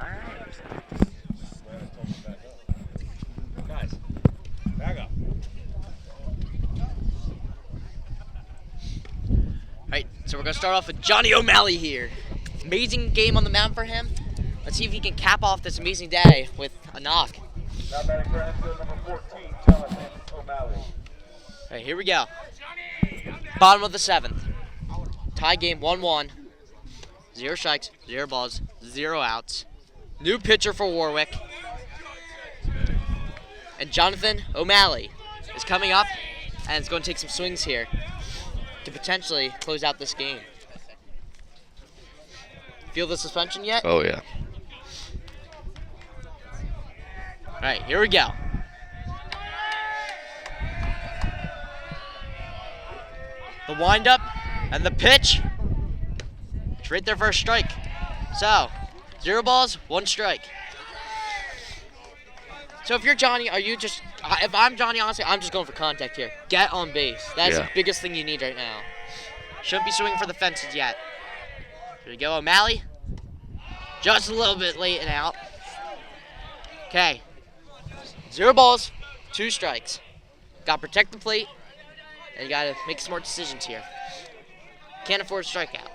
All right. Guys, back up. Alright, so we're going to start off with Johnny O'Malley here. Amazing game on the mound for him. Let's see if he can cap off this amazing day with a knock. Now batting for Hempfield, number 14, Constein O'Malley. Alright, here we go. Bottom of the 7th. Tie game 1-1. 0 strikes, 0 balls, 0 outs. New pitcher for Warwick. And Jonathan O'Malley is coming up and is going to take some swings here to potentially close out this game. Feel the suspension yet? Oh, yeah. Alright, here we go. The windup and the pitch. It's right there for a strike. So, 0 balls, 1 strike. So if you're Johnny, if I'm Johnny, honestly, I'm just going for contact here. Get on base. That's the biggest thing you need right now. Shouldn't be swinging for the fences yet. Here we go, O'Malley. Just a little bit late and out. Okay. 0 balls, 2 strikes. Got to protect the plate, and you got to make smart decisions here. Can't afford a strikeout.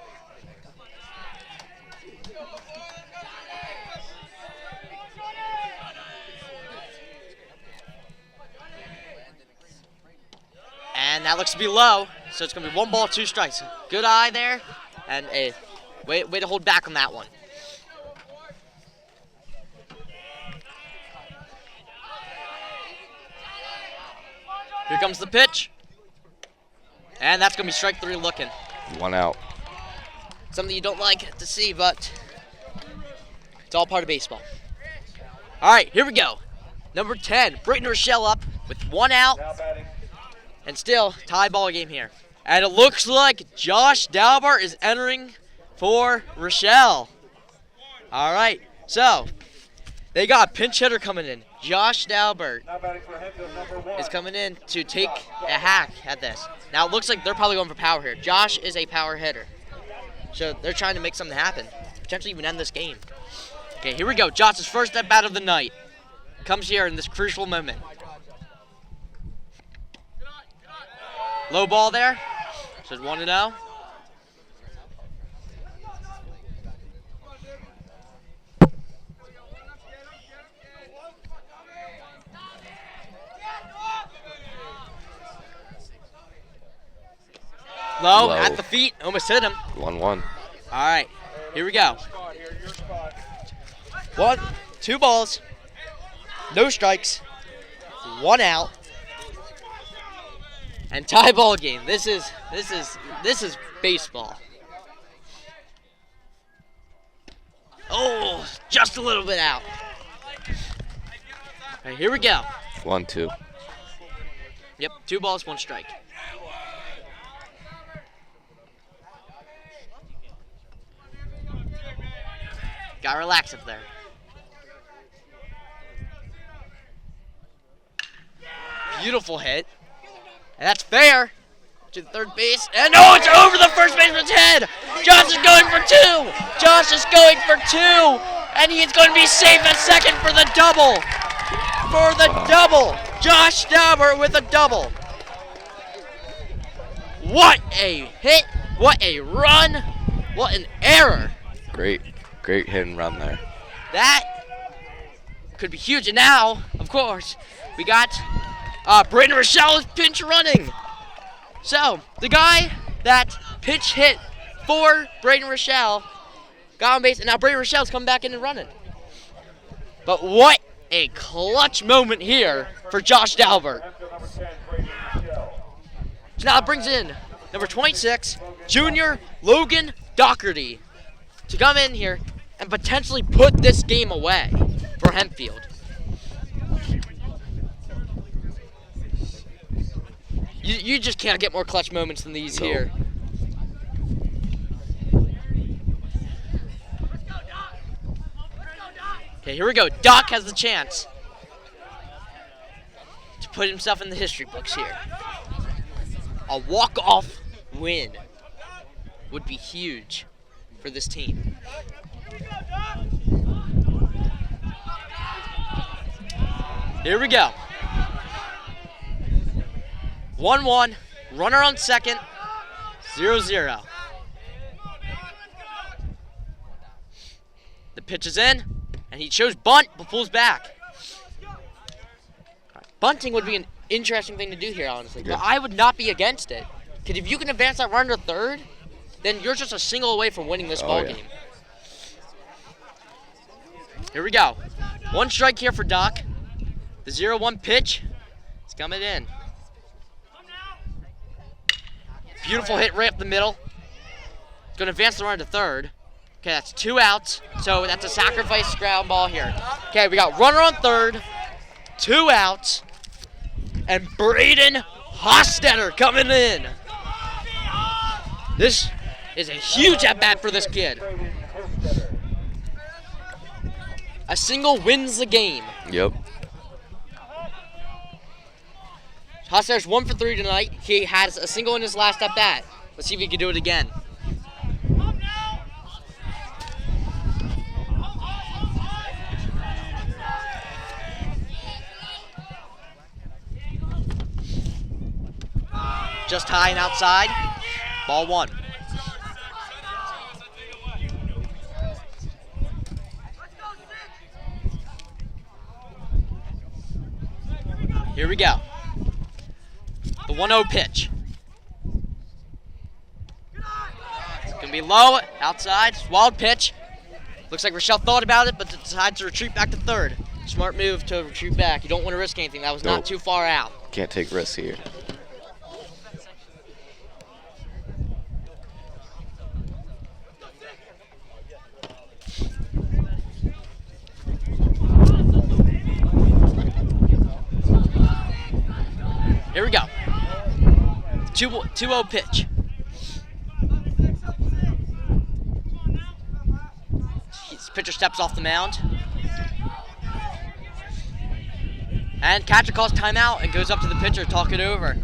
And that looks to be low, so it's going to be 1 ball, 2 strikes. Good eye there, and a way to hold back on that one. Here comes the pitch. And that's going to be strike 3 looking. 1 out. Something you don't like to see, but it's all part of baseball. All right, here we go. Number 10, Braden Rochelle up with 1 out. Now batting. And still, tie ball game here. And it looks like Josh Dalbert is entering for Rochelle. All right, so they got a pinch hitter coming in. Josh Dalbert Now batting for Hempfield, number 1. is coming in to take a hack at this. Now it looks like they're probably going for power here. Josh is a power hitter. So they're trying to make something happen. Potentially even end this game. Okay, here we go. Josh's first at bat of the night. Comes here in this crucial moment. Low ball there. So it's 1-0. Low at the feet, almost hit him. 1-1. All right, here we go. 2 balls, no strikes, 1 out, and tie ball game. This is baseball. Oh, just a little bit out. All right, here we go. 1-2. Yep, 2 balls, 1 strike. Gotta relax up there. Beautiful hit. And that's fair. To the third base. And no, it's over the first baseman's head. Josh is going for 2. Josh is going for 2. And he's going to be safe at second for the double. For the double. Josh Dauber with a double. What a hit. What a run. What an error. Great hit and run there. That could be huge. And now, of course, we got Braden Rochelle is pinch running. So, the guy that pitch hit for Braden Rochelle got on base, and now Braden Rochelle's coming back in and running. But what a clutch moment here for Josh Dauber. So now it brings in number 26, Junior Logan Doherty, to come in here and potentially put this game away for Hempfield. You just can't get more clutch moments than these here. Okay, here we go. Doc has the chance to put himself in the history books here. A walk-off win would be huge for this team. Here we go. 1-1, runner on second, 0-0. The pitch is in, and he chose bunt, but pulls back. Bunting would be an interesting thing to do here, honestly. Yeah. But I would not be against it. Because if you can advance that runner to third, then you're just a single away from winning this ball game. Here we go. 1 strike here for Doc. The 0-1 pitch is coming in. Beautiful hit right up the middle. Going to advance the runner to third. Okay, that's 2 outs. So that's a sacrifice ground ball here. Okay, we got runner on third, 2 outs, and Braden Hostetter coming in. This is a huge at-bat for this kid. A single wins the game. Yep. Hostetter's 1 for 3 tonight. He has a single in his last at-bat. Let's see if he can do it again. Just high and outside. Ball 1. Here we go. The 1-0 pitch. It's going to be low, outside, wild pitch. Looks like Rochelle thought about it, but decides to retreat back to third. Smart move to retreat back. You don't want to risk anything. That was not too far out. Can't take risks here. Here we go. 2-0 pitch. Pitcher steps off the mound. And catcher calls timeout and goes up to the pitcher to talk it over.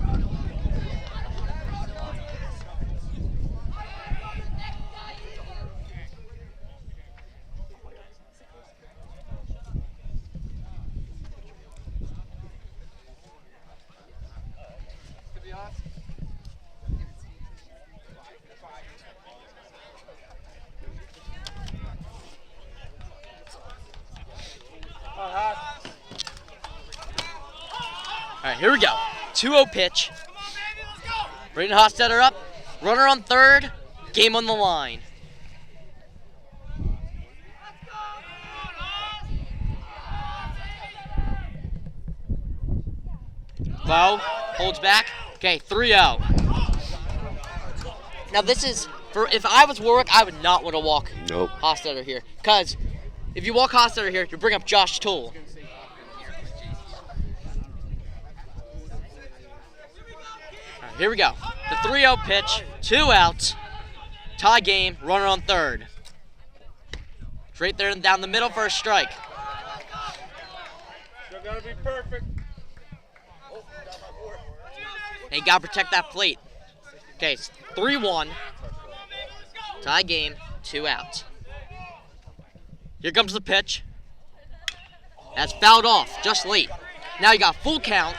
right, here we go. 2-0 pitch. Braden Hostetter up. Runner on third. Game on the line. Low. Holds back. Okay, 3-0. Now this is, if I was Warwick, I would not want to walk Nope. Hostetter here. Because if you walk Hostetter here, you bring up Josh Toole. Alright, here we go. The 3-0 pitch, 2 outs, tie game, runner on third. It's right there and down the middle for a strike. Still gotta be perfect. And you gotta protect that plate. Okay, it's 3-1. Tie game, 2 outs. Here comes the pitch. That's fouled off, just late. Now you got full count.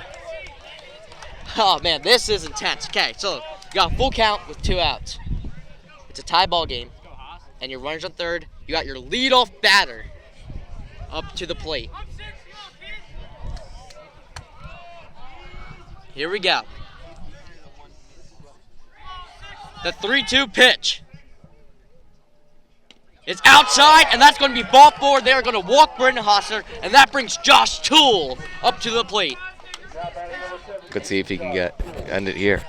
Oh man, this is intense. Okay, so you got a full count with 2 outs. It's a tie ball game. And your runner's on third. You got your leadoff batter up to the plate. Here we go. The 3-2 pitch. It's outside, and that's going to be ball forward. They are going to walk Brendan Hosser, and that brings Josh Toole up to the plate. Let's see if he can end it here.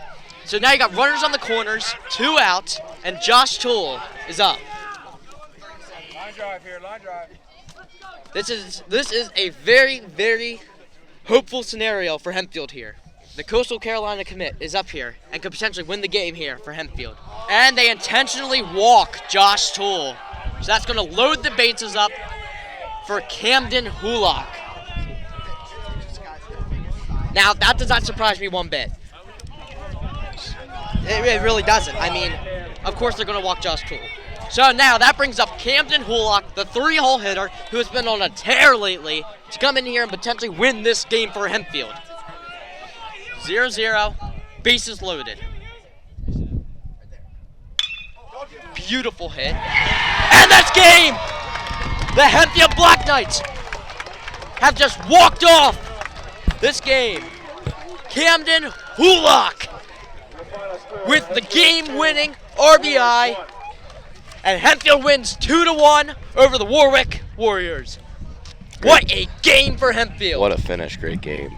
So now you got runners on the corners, 2 outs, and Josh Toole is up. Line drive here, line drive. This is a very, very hopeful scenario for Hempfield here. The Coastal Carolina commit is up here and could potentially win the game here for Hempfield. And they intentionally walk Josh Toole. So that's going to load the bases up for Camden Hulock. Now, that does not surprise me one bit. It really doesn't. I mean, of course they're going to walk Josh Toole. So now that brings up Camden Hulock, the 3-hole hitter who has been on a tear lately, to come in here and potentially win this game for Hempfield. 0-0, bases loaded. Beautiful hit. And that's game! The Hempfield Black Knights have just walked off this game. Camden Hulock with the game-winning RBI. And Hempfield wins 2-1 over the Warwick Warriors. What a game for Hempfield. What a finish. Great game.